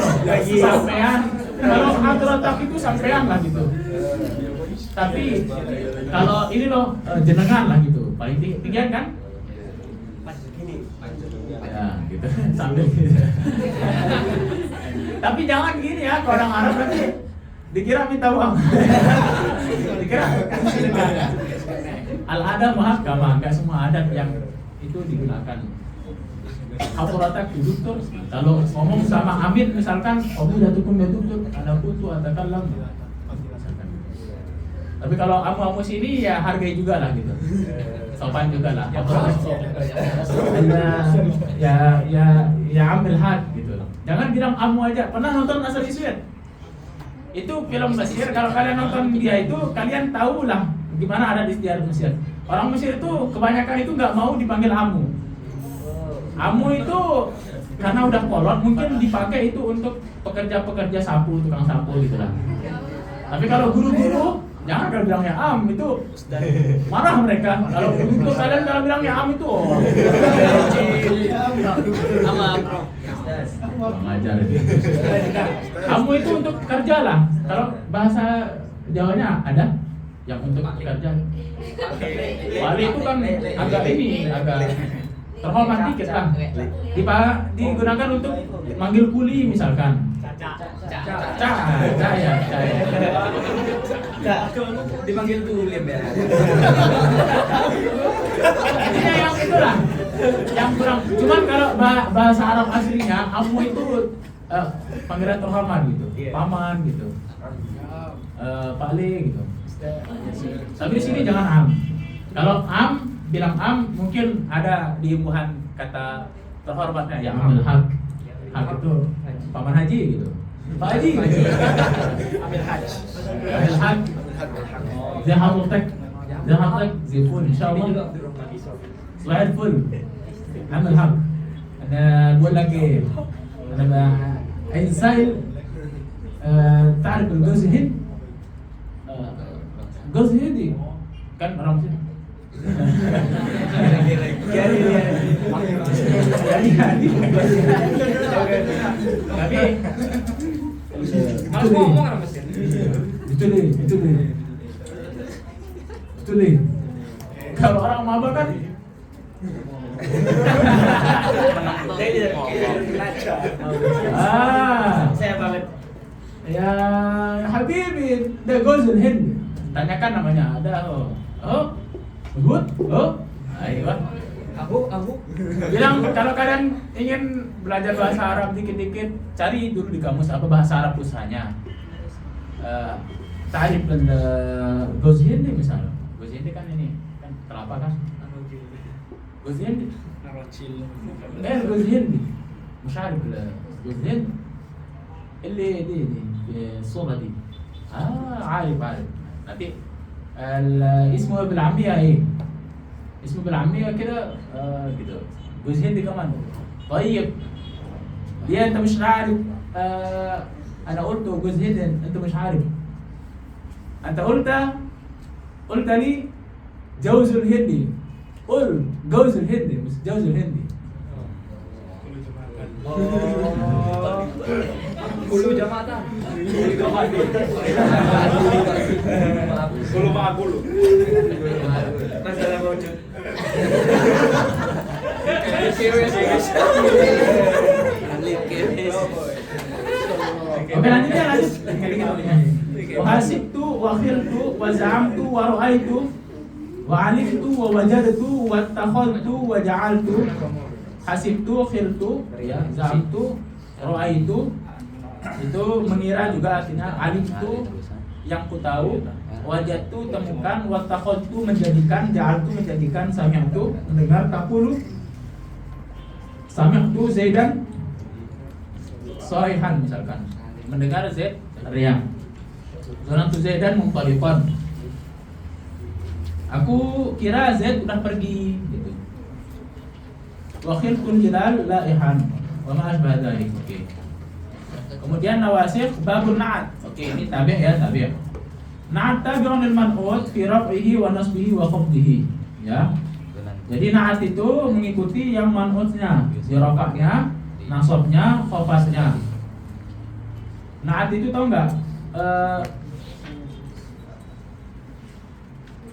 sampean. Kalau hadratak itu sampean lah gitu, tapi kalau ini loh jenengan lah gitu, paling tinggian kan ya gitu sambil gitu. Tapi jangan gini ya, ke orang Arab nanti dikira minta uang. Dikira kasih negara. Al-ada muhakkamah, enggak semua adat yang itu digunakan. Hadratak dokter, kalau ngomong sama Amin misalkan, fadilatukum ya dokter, ana kuntu atakallam. Tapi kalau amu sini ya hargai juga lah gitu. Sopan juga lah. Ya ambil had gitu. Jangan bilang amu aja. Pernah nonton Asal Iswed? Itu film Mesir, kalau kalian nonton dia itu kalian tahu lah gimana adat istiadat Mesir. Orang Mesir itu kebanyakan itu nggak mau dipanggil amu. Amu itu karena udah kolot mungkin dipakai itu untuk pekerja-pekerja sapu, tukang sapu gitu lah. Tapi kalau guru-guru jangan kalian bilangnya am, itu marah mereka. Kalau guru kalian kalau bilangnya am itu ngajar itu. Kamu itu untuk kerja lah. Kalau bahasa Jawanya ada yang untuk kerja. Wali itu kan agak terhormat dikit lah. Digunakan untuk manggil kuli misalkan. Dipanggil tulim ya. Intinya yang itulah yang kurang. Cuman kalau bahasa Arab aslinya amu itu panggilan terhormat gitu, paman gitu, Pak Le gitu. Tapi di sini jangan am. Kalau am bilang am mungkin ada di imbuhan kata terhormatnya ya ambil hak. Hak itu paman haji gitu. Pak Haji. Ambil haj. Ambil haj. Zai hadratak zai ful insyaallah. صباح الفل عم الحق انا بقول لك ايه انا عايز سائل تعرف الجوز هند جوز هندي kan orang sini tapi Harus ngomong orang Mesir. itu deh kalau orang maba kan Saya pamit. Ya Habibi, the goes in Hind. Tanyakan namanya ada. Good. Ayo. Abu. Bilang kalau kalian ingin belajar bahasa Arab dikit-dikit, cari dulu di kamus apa bahasa Arab usahanya. Tarif dan goes Hind misalnya. Goes Hind kan ini kan kelapa kan? جوز هند ايه جوز هندي مش عارف جوز هند اللي دي الصورة دي عارف nanti اسمه بالعامية ايه اسمه بالعامية كده كده جوز هندي كمان طيب ليه انت مش عارف أنا قلت جوز هند أنت مش عارف. أنت قلت لي جوز الهندي. قل جوز الهندي مش جوز الهندي. Kulu Jamatan. Kulu maaf kulu. Masalah wujud. Oke, lanjut. Wahasibtu, wakhiltu, wazamtu, waru'aitu, wa'aliftu, wawajadtu, wattakhadtu, waja'altu. Hasibtu, khiltu, zamtu, ru'aitu. Itu mengira juga artinya alimtu, yang ku tahu, wajadtu temukan, wattakhadtu menjadikan, ja'altu menjadikan, sami'tu mendengar, taqulu sami'tu Zaidan sharihan misalkan. Mendengar Zaid riang. Zanantu Zaidan munṭaliqan. Aku kira Zaid udah pergi gitu. Wa khiltul hilal laihan wa ma asbah dzalik. Oke. Kemudian nawasikh babun na'at. Oke, ini tabi' ya, tabi'. Na'at tabi'un lil man'ut fi raf'ihi wa nasbihi wa khafdihi. Ya. Jadi na'at itu mengikuti yang man'utnya, di rafa'nya, nasabnya, khafasnya. Na'at itu tahu nggak?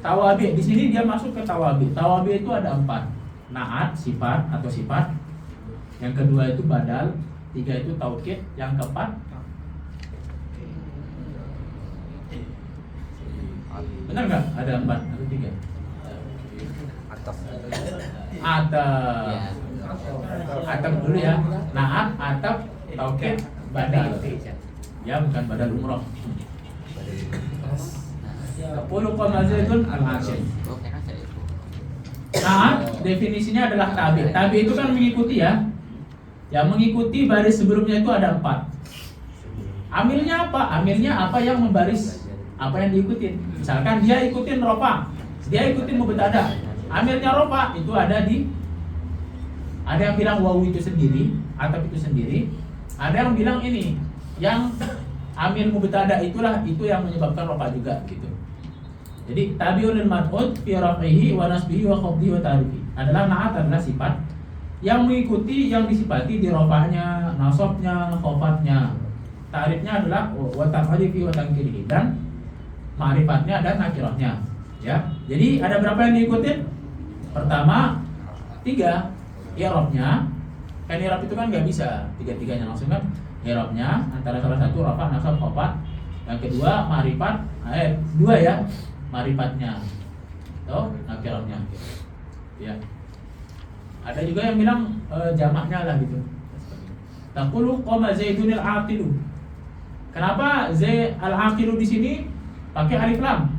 Tawabi. Di sini dia masuk ke tawabi. Tawabi itu ada 4. Na'at, sifat atau sifat. Yang kedua itu badal. 3 itu taukid. Yang keempat benar nggak? Ada 4 atau 3? Atap dulu ya. Na'at, atap, taukid, badal. Ya, bukan badal umroh. Qulu qama Zaidun al-ashir. Na'at definisinya adalah tabi'. Tabi' itu kan mengikuti ya. Yang mengikuti baris sebelumnya itu ada 4. Amilnya apa? Amilnya apa yang membaris apa yang diikutin. Misalkan dia ikutin rofa, dia ikutin mubtada. Amilnya rofa itu ada yang bilang wawu itu sendiri, atap itu sendiri. Ada yang bilang ini, yang amil mubtada itu yang menyebabkan rofa juga gitu. Jadi tabi'un lil mad'ud fi raf'ihi wa nasbihi wa khafdihi wa ta'rifi. Adalah na'at adalah sifat yang mengikuti yang disifati di rafa'nya, nasabnya, khafatnya. Ta'rifnya adalah wa ta'rifi wa tankirihi, dan ma'rifatnya dan nakirahnya. Ya. Jadi ada berapa yang diikutin? Pertama 3, i'rabnya. Kan i'rab itu kan nggak bisa 3-3-nya langsung kan. I'rabnya antara salah satu rafa, nasab, khafat. Yang kedua ma'rifat, 2 ya. Ma'rifatnya atau nakirahnya. Ya. Ada juga yang bilang jamaknya lah gitu. Taqulu qama Zaidun al-aqilu. Kenapa al-aqilu di sini pakai alif lam?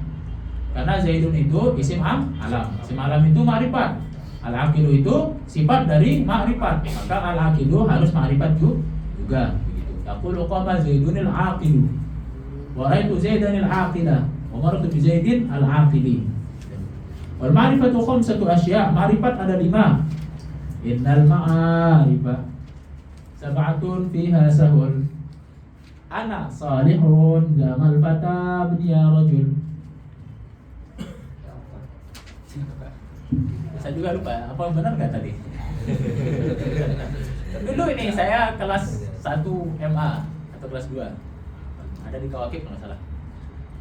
Karena Zaidun itu isim alam. Isim alam itu ma'rifat. Al-aqilu itu sifat dari ma'rifat. Maka al-aqilu harus ma'rifat juga begitu. Taqulu qama Zaidun al-aqilu. Wa ra'aitu Zaidan al-aqila. Wa marartu bi Zaidin al-aqili. Wal ma'rifatu khamsatu asya'. Ma'rifat ada 5. Innal ma'arifa sab'atun fiha sahul. Ana salihun jamal fata bniya rajul. Saya juga lupa, apa benar nggak tadi? Dulu ini saya kelas 1 MA atau kelas 2. Ada di Kawakib kalau nggak salah.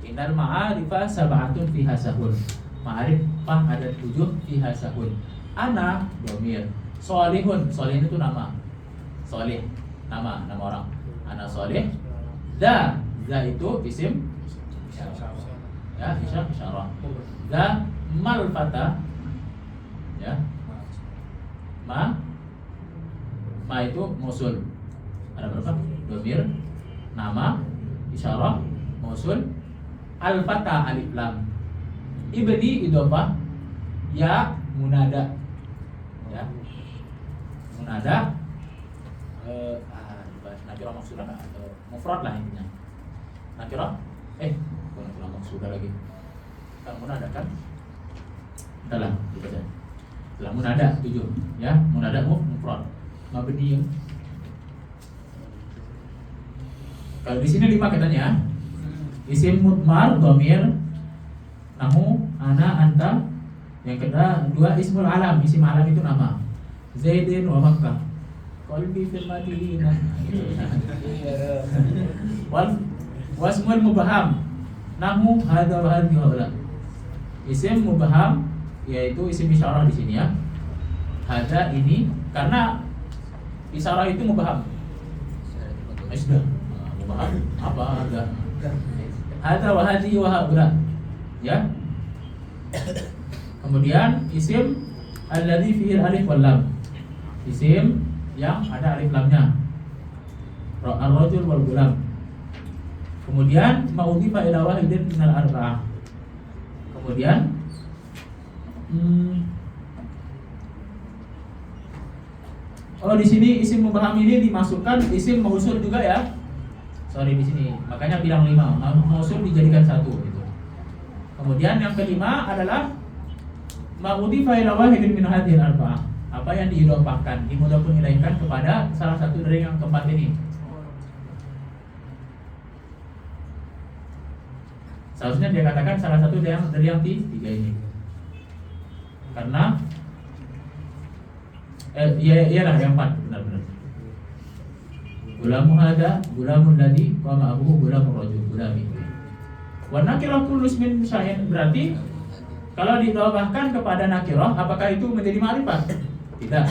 Innal ma'arifa sab'atun fiha sahul. Ma'arifah ada 7 fiha sahul. Ana dhamir. Sholihun, sholihin itu nama. Sholih, nama orang. Ana sholih. Da itu isim ya, isyarah. Da mal fata ya. Ma itu mausul. Ada berapa? Dhamir, nama, isyarah, mausul. Al fata alif lam. Ibni idhofah, ya munada. Ya. Munada nakirah maksudah atau mufrad lah intinya. Nakirah bukan nakirah maksudah lagi. Kan munada kan? Entahlah, dibaca. Setelah munada 7 ya, munada mufrad. Mabniyun Kalau di sini 5 katanya. Isim mudmar, dhamir, nahu, ana, anta. Yang kedua ismul alam. Isim alam itu nama. Zaidin wa Makkah. Qalbi fil Madinah. Wasmul mubaham. Nahu, hadza wa hadhihi wa ula. Isim mubaham yaitu isim isyarah di sini ya. Hadza ini karena isyarah itu mubaham. Sudah. Mubaham apa ada? Hadza wa hadhihi wa haula. Ya. Kemudian isim alladzi fihi alif wal lam. Isim yang ada alif lamnya. Ar-rajul wal gulam. Kemudian ma'udhifa ila wahidin minal arba'ah. Kemudian oh di sini isim mubaham ini dimasukkan isim mausul juga ya. Sorry di sini. Makanya bilang 5. Mausul dijadikan 1 gitu. Kemudian yang kelima adalah ma'udhifa ila wahidin min hadhil arba'ah. Apa yang diidhofahkan, dimudhafun ilaihkan kepada salah satu dari yang keempat ini. Seharusnya dia katakan salah satu dari yang 3 ini. Karena iyalah yang 4 benar-benar. Gulamu hada, gulamun ladhi, wa ma'abuhu gulamur rajul, gulami. Wa nakirah kullu ismin syai'in, berarti kalau didhofahkan kepada nakirah, apakah itu menjadi ma'rifat? Tidak.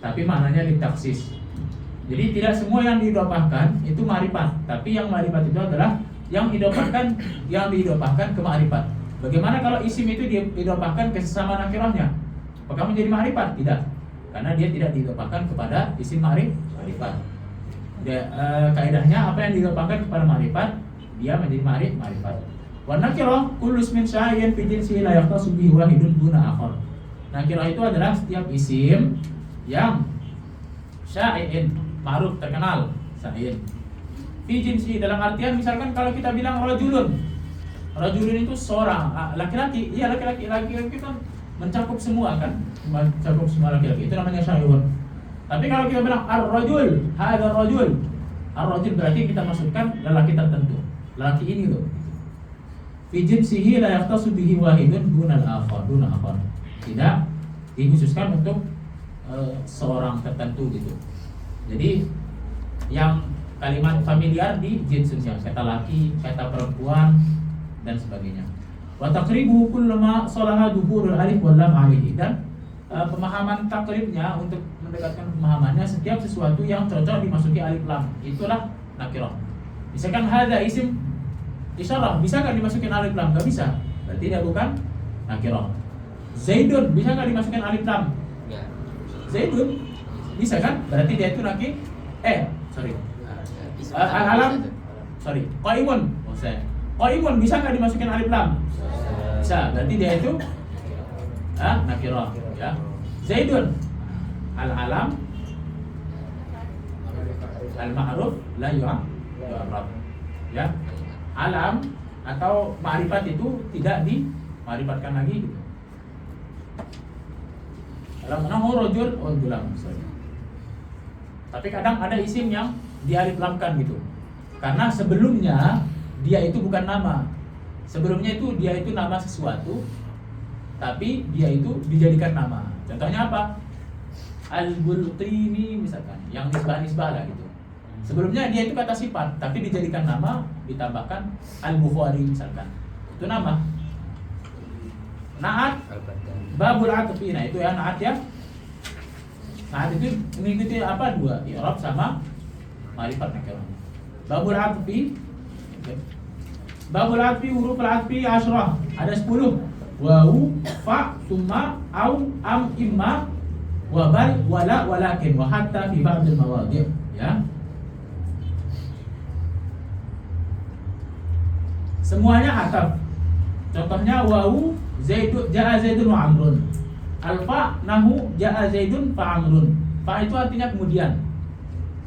Tapi maknanya ditaksis. Jadi tidak semua yang didhofahkan itu ma'rifat, tapi yang ma'rifat itu adalah yang didhofahkan ke ma'rifat. Bagaimana kalau isim itu didhofahkan ke sesama nakirahnya? Apakah menjadi ma'rifat? Tidak. Karena dia tidak didhofahkan kepada isim ma'rifat. Kaidahnya apa yang didhofahkan kepada ma'rifat dia menjadi ma'rifat. Wa nakirah kullu ismin syai'in fi jinsihi la yahtassu bihi wahidun duna akhar. Nakirah itu adalah setiap isim yang syai'in, ma'ruf, terkenal, syai'in. Fi jinsihi dalam artian misalkan kalau kita bilang rajulun. Rajulun itu seorang laki-laki. Iya laki-laki kan mencakup semua kan? Mencakup semua laki-laki. Itu namanya syai'un. Tapi kalau kita bilang ar-rajul, hadzal rajul. Ar-rajul berarti kita masukkan lelaki tertentu. Lelaki ini loh. Fi jinsihi la yahtassu bihi wahidun dunal akhar. Tidak dikhususkan untuk seorang tertentu gitu. Jadi yang kalimat familiar di jinsnya, kata laki, kata perempuan dan sebagainya. Wa taqribu kullu ma salaha duhurul alif wal lam alaihi, dan pemahaman takribnya untuk mendekatkan pemahamannya setiap sesuatu yang cocok dimasuki alif lam itulah nakirah. Misalkan hadza isim isyarah, bisa kan dimasukin alif lam? Enggak bisa. Berarti dia bukan nakirah. Zaidun bisa enggak dimasukin alif lam? Enggak. Zaidun bisa kan? Berarti dia itu alam qaimun. Qaimun bisa enggak dimasukin alif lam? Bisa. Berarti dia itu nakirah ya. Zaidun al-alam al-ma'ruf la yu'raf ya. Alam atau ma'rifat itu tidak dima'rifatkan lagi gitu. Alam nahu rajul wa gulam. Tapi kadang ada isim yang dialiflamkan gitu. Karena sebelumnya dia itu bukan nama. Sebelumnya itu dia itu nama sesuatu, tapi dia itu dijadikan nama. Contohnya apa? Al-Bulqini misalkan, yang nisbah-nisbah lah gitu. Sebelumnya dia itu kata sifat, tapi dijadikan nama, ditambahkan Al-Bukhari misalkan. Itu nama. Na'at, babul atfi. Nah itu ya na'at ya. Na'at itu mengikuti apa? 2, i'rab sama ma'rifat nakirah. Babul atfi. Babul atfi, huruf al-atfi 10. Ada 10. Wawu, fa, summa, au, am, imma, wa bal, wala, walakin, wa hatta fi ba'dil mawadhi', ya. Semuanya ataf. Contohnya wawu ja'a zaidun wa amrun. Alfa nahu ja'a zaidun fa amrun. Fa itu artinya kemudian.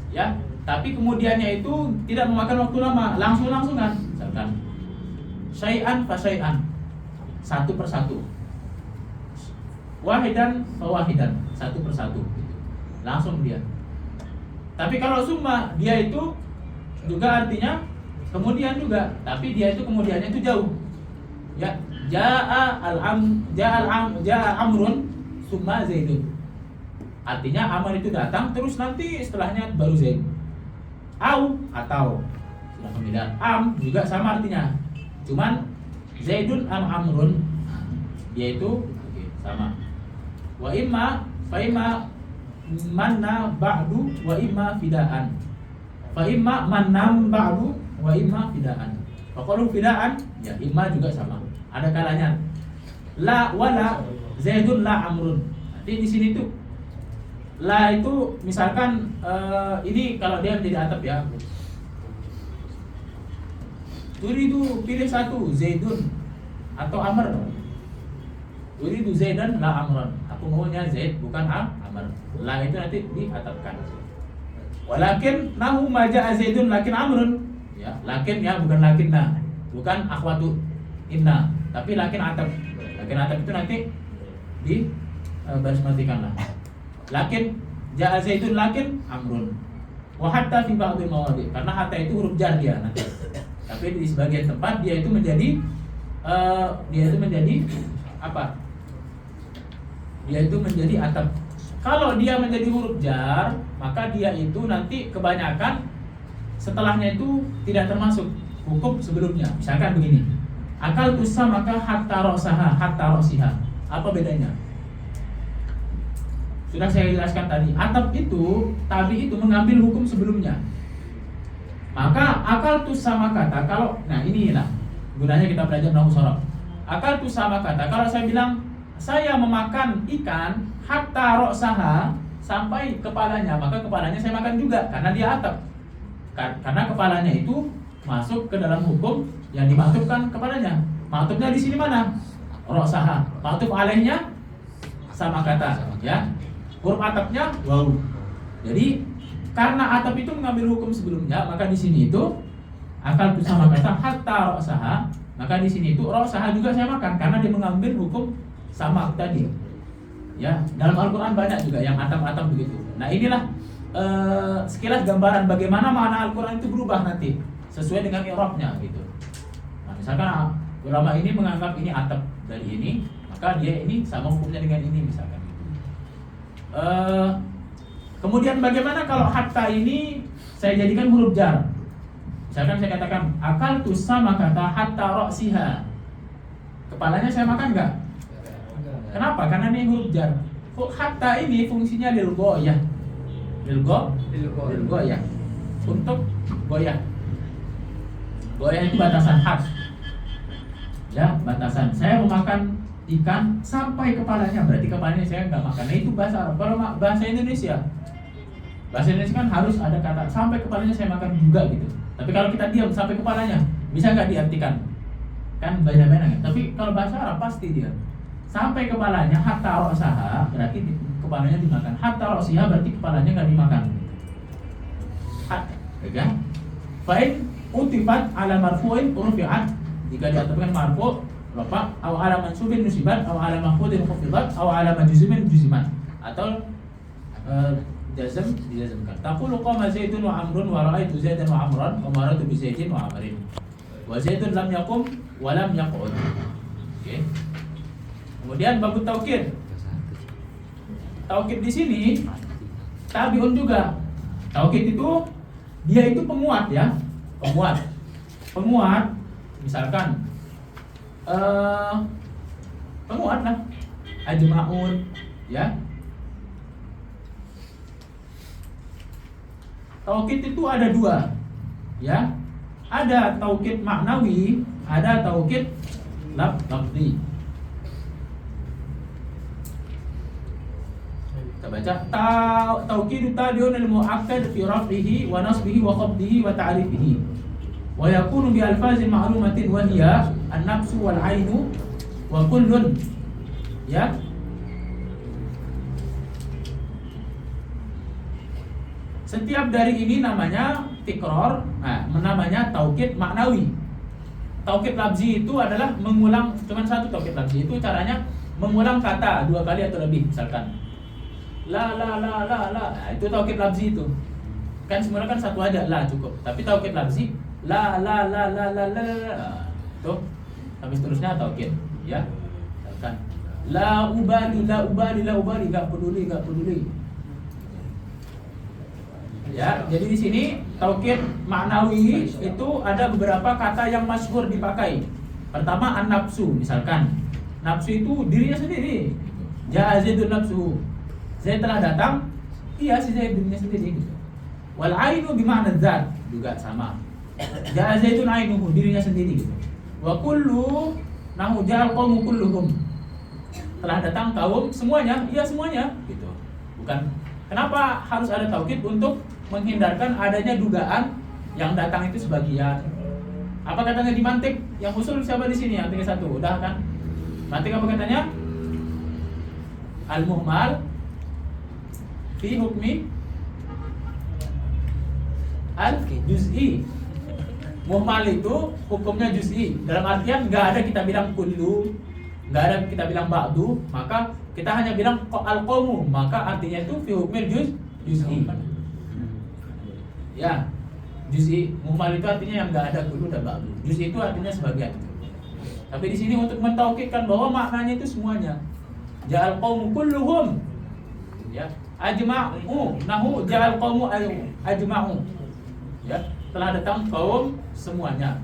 Ya, tapi kemudiannya itu tidak memakan waktu lama, langsung-langsungan. Misalkan syai'an fa syai'an. Satu persatu. Wahidan fa wahidan. Satu persatu gitu. Langsung dia. Tapi kalau summa dia itu juga artinya kemudian juga, tapi dia itu kemudiannya itu jauh. Ya, jaa amrun summa zaidun. Artinya Amr itu datang terus nanti setelahnya baru Zaid. Atau sudah familiar. Juga sama artinya. Cuman Zaidun Amrun yaitu sama. Wa imma manna ba'du wa imma fidaan. Fa imma mannam ba'du wa imma fidaan. Kalau fidaan ya imma juga sama. Ada kalanya la wala Zaidun la Amrun. Jadi di sini tuh la itu misalkan ini kalau dia menjadi atap ya. Turidu pilih satu Zaidun atau Amr. Turidu Zaidan la Amran. Aku maunya Zaid bukan Amr. La itu nanti diatapkan. Walakin nahu maja Zaidun lakin Amrun. Ya, lakin ya bukan lakinna. Bukan akhwatu inna, tapi lakin atap. Lakin atap itu nanti di baris matikan lah. Lakin ja'a Zaidun lakin Amrun. Wa hatta fi ba'dhi mawadi. Karena hatta itu huruf jar dia nanti. Tapi di sebagian tempat dia itu menjadi apa? Dia itu menjadi atap. Kalau dia menjadi huruf jar, maka dia itu nanti kebanyakan setelahnya itu tidak termasuk hukum sebelumnya. Misalkan begini. Akal tusa maka hatta rosiha. Apa bedanya? Sudah saya jelaskan tadi. Atap itu, tabi itu mengambil hukum sebelumnya. Maka akal tusa kata kalau, nah inilah gunanya kita belajar nahwu sharaf. Akal tusa kata kalau saya bilang saya memakan ikan hatta roksaha sampai kepalanya, maka kepalanya saya makan juga karena dia atap. Karena kepalanya itu masuk ke dalam hukum yang dimaktubkan kepadanya. Maktubnya di sini mana? Roksaha. Maktub alaihnya sama kata, ya. Huruf atapnya waw. Jadi karena atap itu mengambil hukum sebelumnya, maka di sini itu akal sama kata hatta roksaha. Maka di sini itu roksaha juga saya makan karena dia mengambil hukum sama tadi. Ya, dalam Al-Qur'an banyak juga yang atap-atap begitu. Nah, inilah sekilas gambaran bagaimana makna Al-Qur'an itu berubah nanti sesuai dengan i'rabnya gitu. Nah, misalkan ulama ini menganggap ini atap dari ini, maka dia ini sama hukumnya dengan ini misalkan gitu. Kemudian bagaimana kalau hatta ini saya jadikan huruf jar? Misalkan saya katakan akal tu sama kata hatta roksiha. Kepalanya saya makan enggak? Kenapa? Karena ini huruf jar. Hatta ini fungsinya lil goyah. Lil goyah. Untuk goyah. Goyah itu batasan hat. Ya, batasan. Saya memakan ikan sampai kepalanya, berarti kepalanya saya enggak makan. Nah, itu bahasa Arab. Kalau bahasa Indonesia, kan harus ada kata sampai kepalanya saya makan juga gitu. Tapi kalau kita diam sampai kepalanya, bisa nggak diartikan? Kan banyak-banyak. Tapi kalau bahasa Arab pasti dia sampai kepalanya hatta roksaha, berarti kepalanya dimakan. Hatta roksiha berarti kepalanya nggak dimakan. Ya. Fa'in utifat ala marfu'in rufi'at. Jika diatapkan marfu' rafa' aw ala mansubin nusibat aw ala mahfudin khufidat aw ala majzumin juzimat. Atau jazm dijazmkan. Taqulu qama Zaidun wa Amrun wa ra'aitu Zaidan wa Amran wa marartu bi Zaidin wa Amrin. Wa Zaidun lam yaqum wa lam yaq'ud. Oke. Kemudian babu taukid. Taukid di sini tabiun juga. Taukid itu dia itu penguat ya. Penguat. Misalkan penguat lah. Ajma'un ya. Taukid itu ada dua, ya. Ada taukid maknawi, ada taukid lafzi. Kita baca taukid tabiun al-mu'akkad fi raf'ihi wa nasbihi wa khabdihi wa ta'rifihi. Wa yakunu bi alfazin ma'lumatin wa hiya an-nafsu wal 'ainu wa kullun. Ya. Setiap dari ini namanya tikror, namanya taukid maknawi. Taukid lafzi itu adalah mengulang, cuma satu taukid lafzi itu caranya mengulang kata 2 kali atau lebih, misalkan la. Nah, itu taukid lafzi itu. Kan semula kan satu aja la cukup. Tapi taukid lafzi la. Tuh. Habis terusnya taukid, ya. Misalkan la ubali, enggak peduli. Ya, jadi di sini taukid maknawi itu ada beberapa kata yang masyhur dipakai. Pertama an-nafsu, misalkan. Nafsu itu dirinya sendiri. Ja'a Zaidun nafsuhu. Zaid telah datang, iya si Zaid dirinya sendiri gitu. Wal ainu bima'na dzat, juga sama. Ja'a Zaidun ainuhu, dirinya sendiri gitu. Wa kullu nahu ja'al qaumu kulluhum. Telah datang kaum semuanya, iya semuanya gitu. Bukan kenapa harus ada taukid untuk menghindarkan adanya dugaan yang datang itu sebagian. Apa katanya di mantik? Yang usul siapa di sini? Yang 31. Udah kan? Mantik apa katanya? Al-muhmal fi hukmi al-juz'i. Muhmal itu hukumnya juz'i. Dalam artian nggak ada kita bilang kullu, nggak ada kita bilang ba'du, maka kita hanya bilang al-qawmu, maka artinya itu fi hukmil juz'i. Ya, juz'i. Muhmal itu artinya yang nggak ada kullu dan ba'du. Juz'i itu artinya sebagian. Tapi di sini untuk mentaukidkan bahwa maknanya itu semuanya. Ja'al qawmu kulluhum, ya, ajma'u, nahu ja'al qawmu ajma'u, ya, telah datang kaum semuanya.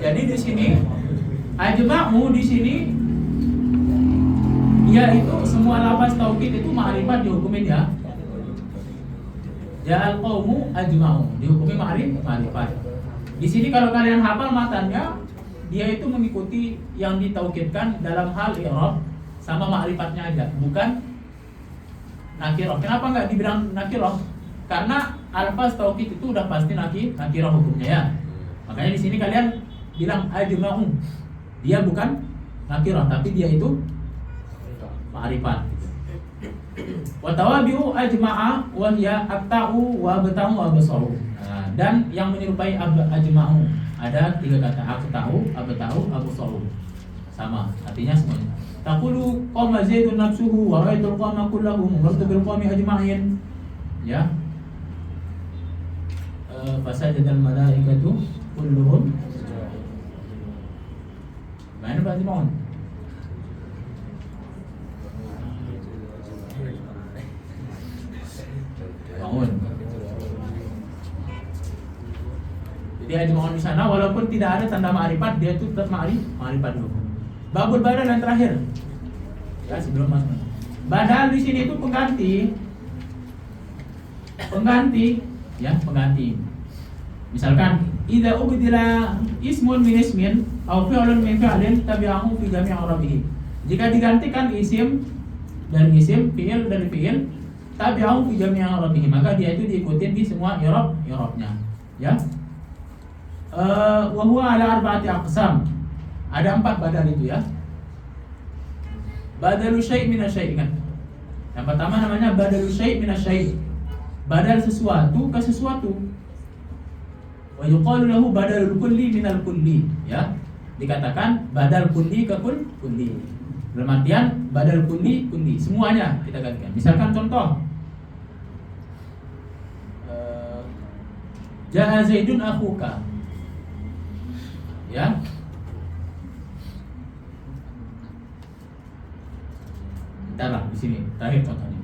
Jadi di sini ajma'u di sini yaitu semua lafaz taukid itu ma'rifat dihukumin ya. Ja'al qaumu ajma'u dihukumi ma'rifat. Di sini kalau kalian hafal matannya, dia itu mengikuti yang ditaukidkan dalam hal i'rab sama ma'rifatnya aja, bukan nakirah. Kenapa nggak dibilang nakirah? Karena alfaz taukid itu udah pasti nakirah hukumnya ya. Makanya di sini kalian bilang ajma'u. Dia bukan nakirah, tapi dia itu ma'rifat. Wa tawabi'u ajma'a wa hiya aqta'u wa bata'u wa basaru. Nah, dan yang menyerupai ajma'u ada 3 kata, aqta'u, abta'u, abasaru. Sama, artinya semuanya. Taqulu qama Zaidun nafsuhu wa ra'aitul qama kullahum martu bil qami ajma'in. Ya. Fasajadal malaikatu kulluhum. Mana Pak Timon? Bangun. Jadi ajma'un di sana walaupun tidak ada tanda ma'rifat, dia itu tetap ma'rifat dulu. Babul badal yang terakhir. Ya, sebelum masuk. Badal di sini itu pengganti. Ya, pengganti. Misalkan idza ubdila ismun min ismin aw fi'lun min fi'lin tabi'ahu fi jami' i'rabihi. Jika digantikan isim dari isim, fi'il dari fi'il, tabi'ahu fi jami' i'rabihi, maka dia itu diikutin di semua i'rabnya. Ya. Wa huwa ala arba'ati aqsam. Ada 4 badal itu ya. Badalu syai' min asy-syai', kan. Yang pertama namanya badalu syai' min asy-syai'. Badal sesuatu ke sesuatu. Wa yuqalu lahu badalul kulli minal kulli, ya. Dikatakan badal kulli ke kulli. Dalam artian badal kulli semuanya kita gantikan. Misalkan contoh Ja'a Zaidun akhuka. Ya. Bentar di sini terakhir contohnya.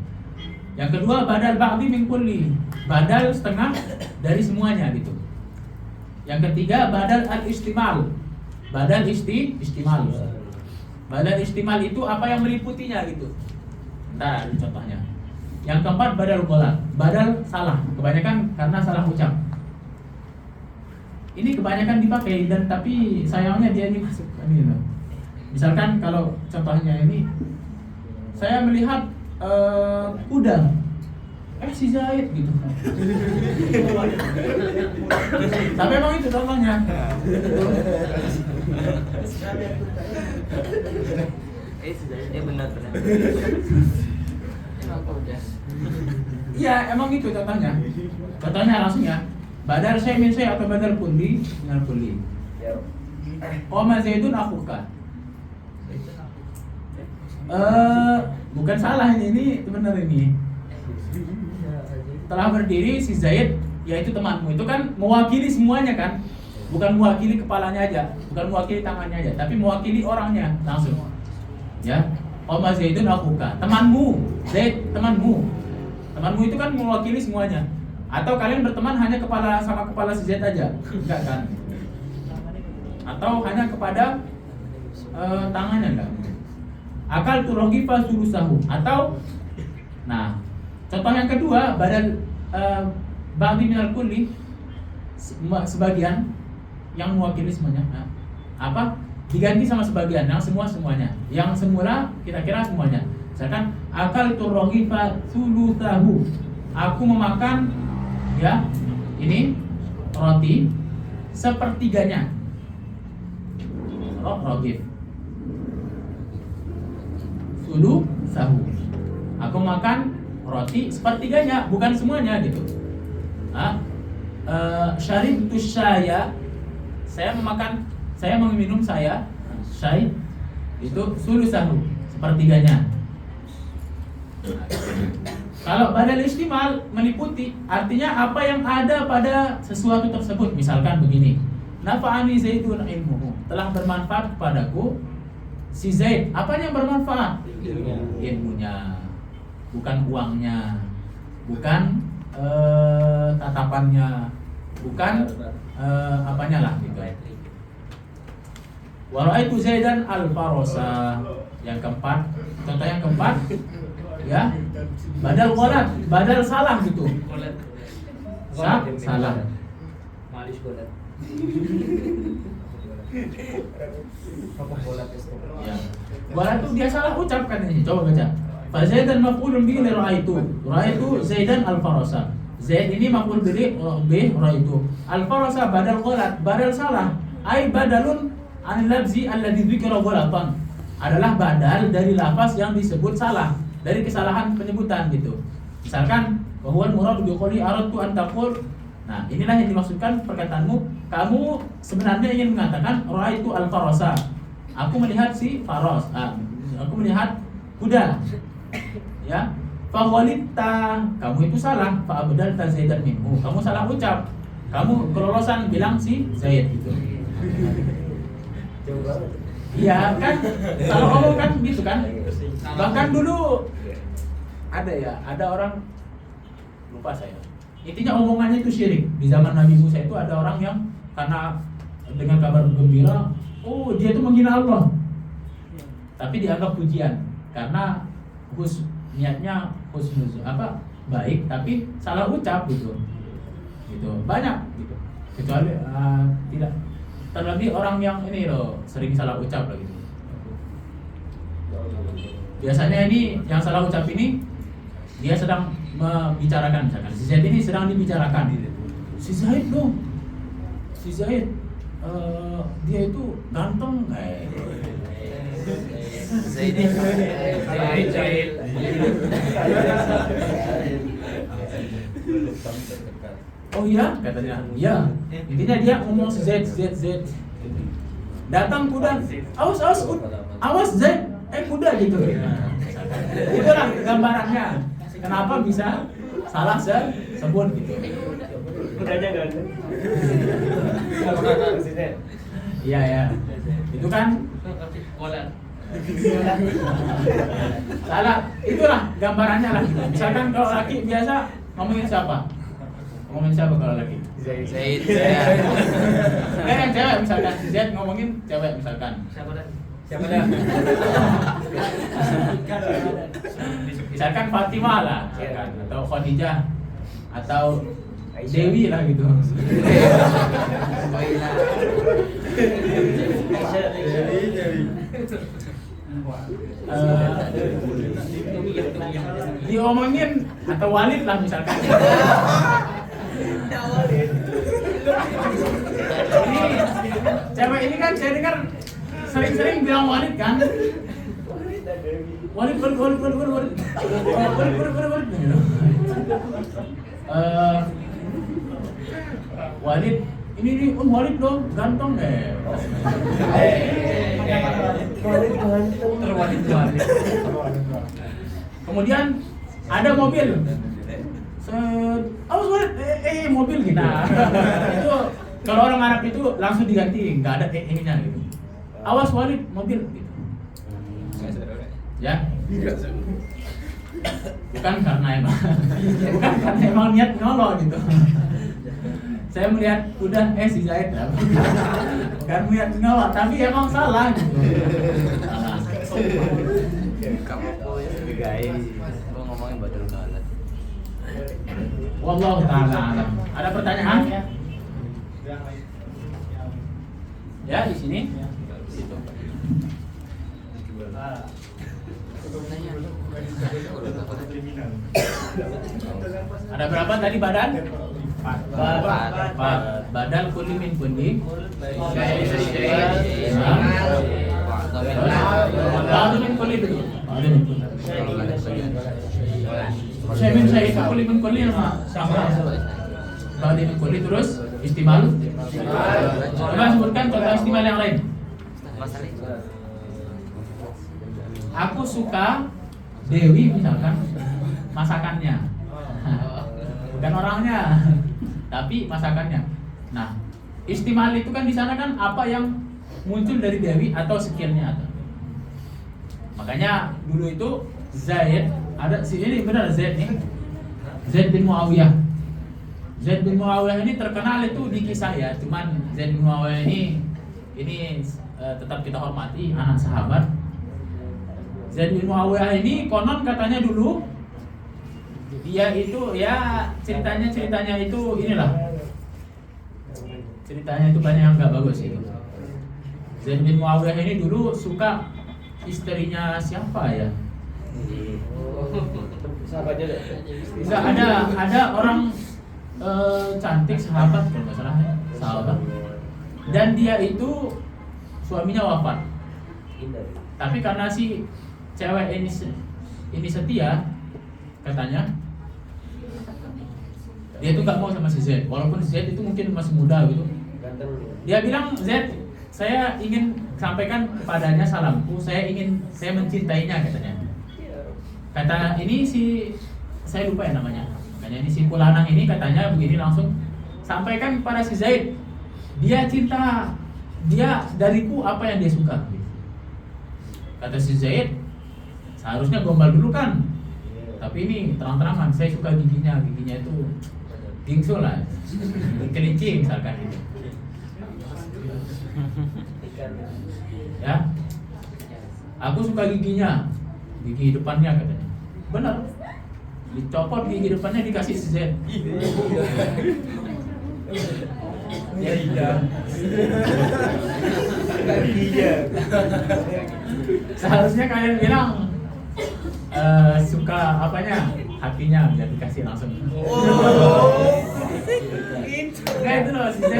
Yang kedua badal ba'di min kulli. Badal setengah dari semuanya gitu. Yang ketiga badal al-istimal. Badal istimal. Badal istimal itu apa yang meliputinya gitu. Bentar ini contohnya. Yang keempat badal ghalat. Badal salah. Kebanyakan karena salah ucap. Ini kebanyakan dipakai dan tapi sayangnya dia ini masuk ini. Misalkan kalau contohnya ini saya melihat kuda. si Zaid gitu. Tapi emang itu contohnya. Benar. Iya, emang itu contohnya. Contohnya langsung ya. Badal saya min saya atau badal kulli minal kulli. Oma Zaidun akhuka. Bukan salah ini benar ini. Telah berdiri si Zaid, yaitu temanmu itu kan mewakili semuanya kan, bukan mewakili kepalanya aja, bukan mewakili tangannya aja, tapi mewakili orangnya langsung. Ya, Oma Zaidun akhuka, temanmu, Zaid temanmu, temanmu itu kan mewakili semuanya. Atau kalian berteman hanya sama kepala si Zaid aja, enggak kan? Atau hanya kepada tangannya enggak? Akal turogifa surusahu atau, nah contoh yang kedua badal ba'di minal kulli, sebagian yang mewakili semuanya. Nah, apa diganti sama sebagian, yang semuanya, yang semula kira-kira semuanya. Misalkan akal turogifa surusahu, aku memakan ya ini roti sepertiganya. Rogif sulu sahu, aku makan roti sepertiganya, bukan semuanya gitu. Syaribtu syaya, saya meminum syai itu sulu sahu, sepertiganya. Kalau badal istimal meliputi, artinya apa yang ada pada sesuatu tersebut. Misalkan begini, nafa'ani Zaidun ilmuhu, telah bermanfaat kepadaku si Zaid. Apanya yang bermanfaat? Ilmunya, bukan uangnya, bukan tatapannya, bukan apanya lah gitu. Wa ra'aitu Zaidan al-Farosa. Yang keempat, contoh yang keempat ya, badal ghalat, badal salah gitu. Salah. Malis golat. Ya. Ghalat itu dia salah ucap kan ini. Coba baca. Fa Zaidan maf'ulun bihi li ra'aitu. Ra'aitu Zaidan al-Farasa. Zaid ini maf'ul bihi ra'aitu. Al-Farasa badal ghalat, badal salah. Ai badalun an lafzi alladhi dzikra ghalatan. Adalah badal dari lafaz yang disebut salah, dari kesalahan penyebutan gitu. Misalkan bahwa murad bi qouli aradtu an taqul. Nah, inilah yang dimaksudkan perkataanmu. Kamu sebenarnya ingin mengatakan ra'aitu al-farasa. Aku melihat si faros. Aku melihat kuda. Ya. Fa walita, kamu itu salah. Fa abdalta Zaidan minhu. Kamu salah ucap. Kamu kelolosan bilang si Zaid gitu. Iya kan, kalau ngomong kan gitu kan. Bahkan dulu ada orang, lupa saya. Intinya omongannya itu syirik. Di zaman Nabi Musa itu ada orang yang karena dengan kabar gembira, oh dia itu menghina Allah. Tapi dianggap pujian karena niatnya baik, tapi salah ucap gitu. Gitu. Banyak gitu. Kecuali tidak. Terlebih orang yang ini loh sering salah ucap lah gitu. Biasanya ini yang salah ucap ini dia sedang membicarakan, misalkan si Zaid ini sedang dibicarakan. Si Zaid loh, si Zaid dia itu ganteng Zaid. Oh iya, katanya. Iya. Intinya dia ngomong si Z. Datang kuda. Awas Zaid. Kuda gitu. Itulah gambarannya. Kenapa bisa salah sebut gitu. Kudanya ganteng. Iya ya. Itu kan salah. Itulah gambarannya lah gitu. Misalkan kalau laki biasa ngomongin siapa? Ngomongin siapa kalau lagi? Zaid. Yang cewek misalkan Zaid ngomongin cewek misalkan. Siapa dah? Misalkan Fatimah lah, misalkan, atau Khadijah, atau Dewi lah gitu. diomongin atau Walid lah misalkan. Ini cewek ini kan saya dengar sering-sering bilang Walid kan. Walid. Walid, ini Walid dong, ganteng deh. Walid. Kemudian ada mobil. Awas Walid, mobil gitu. Nah, itu kalau orang Arab itu langsung diganti, nggak ada nya gitu. Awas Walid, mobil gitu. Ya. Bukan karena emang niat nolong gitu. Saya melihat udah si Zaid ya. Bukan niat nolong, tapi emang salah gitu. Kamu kok guys, mau ngomongin badal galat. Wallahu ta'ala alam. Ada pertanyaan? Ya, di sini. Situ. Ada berapa tadi badan? Badan kulli min kulli. Badan min kulli itu. Saya itu kulli min kulli sama. Badan min kulli terus istimal. Coba sebutkan contoh istimal yang lain. Aku suka Dewi misalkan masakannya, bukan orangnya, tapi masakannya. Nah, istimal itu kan di sana kan apa yang muncul dari Dewi atau skillnya atau. Makanya dulu itu Zaid ada ini benar Zaid nih, Zaid bin Muawiyah. Zaid bin Muawiyah ini terkenal itu di kisah ya, cuman Zaid bin Muawiyah ini tetap kita hormati anak sahabat. Zaid bin Muawiyah ini konon katanya dulu dia itu ya ceritanya itu inilah. Ceritanya itu banyak yang nggak bagus itu. Zaid bin Muawiyah ini dulu suka istrinya siapa ya? Enggak ada orang cantik sahabat kalau nggak salah ya, sahabat. Dan dia itu suaminya wafat. Tapi karena si cewek ini setia katanya, dia tuh nggak mau sama si Z, walaupun si Z itu mungkin masih muda gitu. Dia bilang, Z, saya ingin sampaikan kepadanya salamku, saya mencintainya katanya. Kata ini saya lupa ya namanya. Makanya ini si Kulanang ini katanya begini langsung sampaikan kepada si Zaid, dia dariku apa yang dia suka. Kata si Zaid, seharusnya gombal dulu kan, tapi ini terang-terangan saya suka giginya itu bingsul lah, kelinci misalkan itu. Ya, aku suka gigi depannya katanya. Benar, dicopot gigi depannya dikasih si Z. Seharusnya kalian bilang suka apanya, hatinya biar dikasih langsung. Enggak itu loh si Z.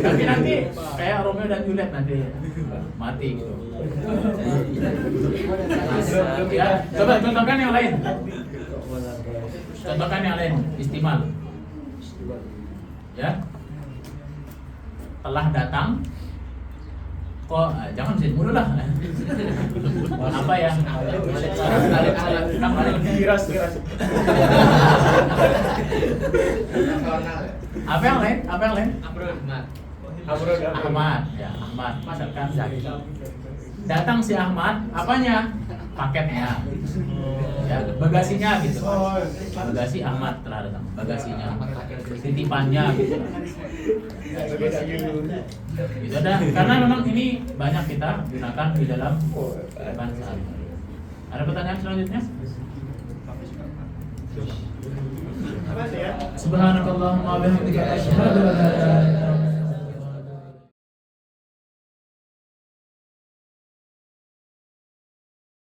Tapi nanti kayak Romeo dan Juliet nanti mati gitu. Ya, coba contohkan yang lain. Contohkan yang lain, istimal. Ya. Telah datang. Kok jangan sih mulu lah. Apa ya? Kiras. Apa yang lain? Ahmad. Ya, Ahmad. Misalkan datang si Ahmad, apanya? Paketnya. Ya, bagasinya gitu. Bagasi Ahmad telah datang. Bagasinya. Titipannya gitu. Gitu dah. Karena memang ini banyak kita gunakan di dalam kehidupan sehari-hari. Ada pertanyaan selanjutnya? Subhanakallahumma wa bihamdika asyhadu an la ilaha illa anta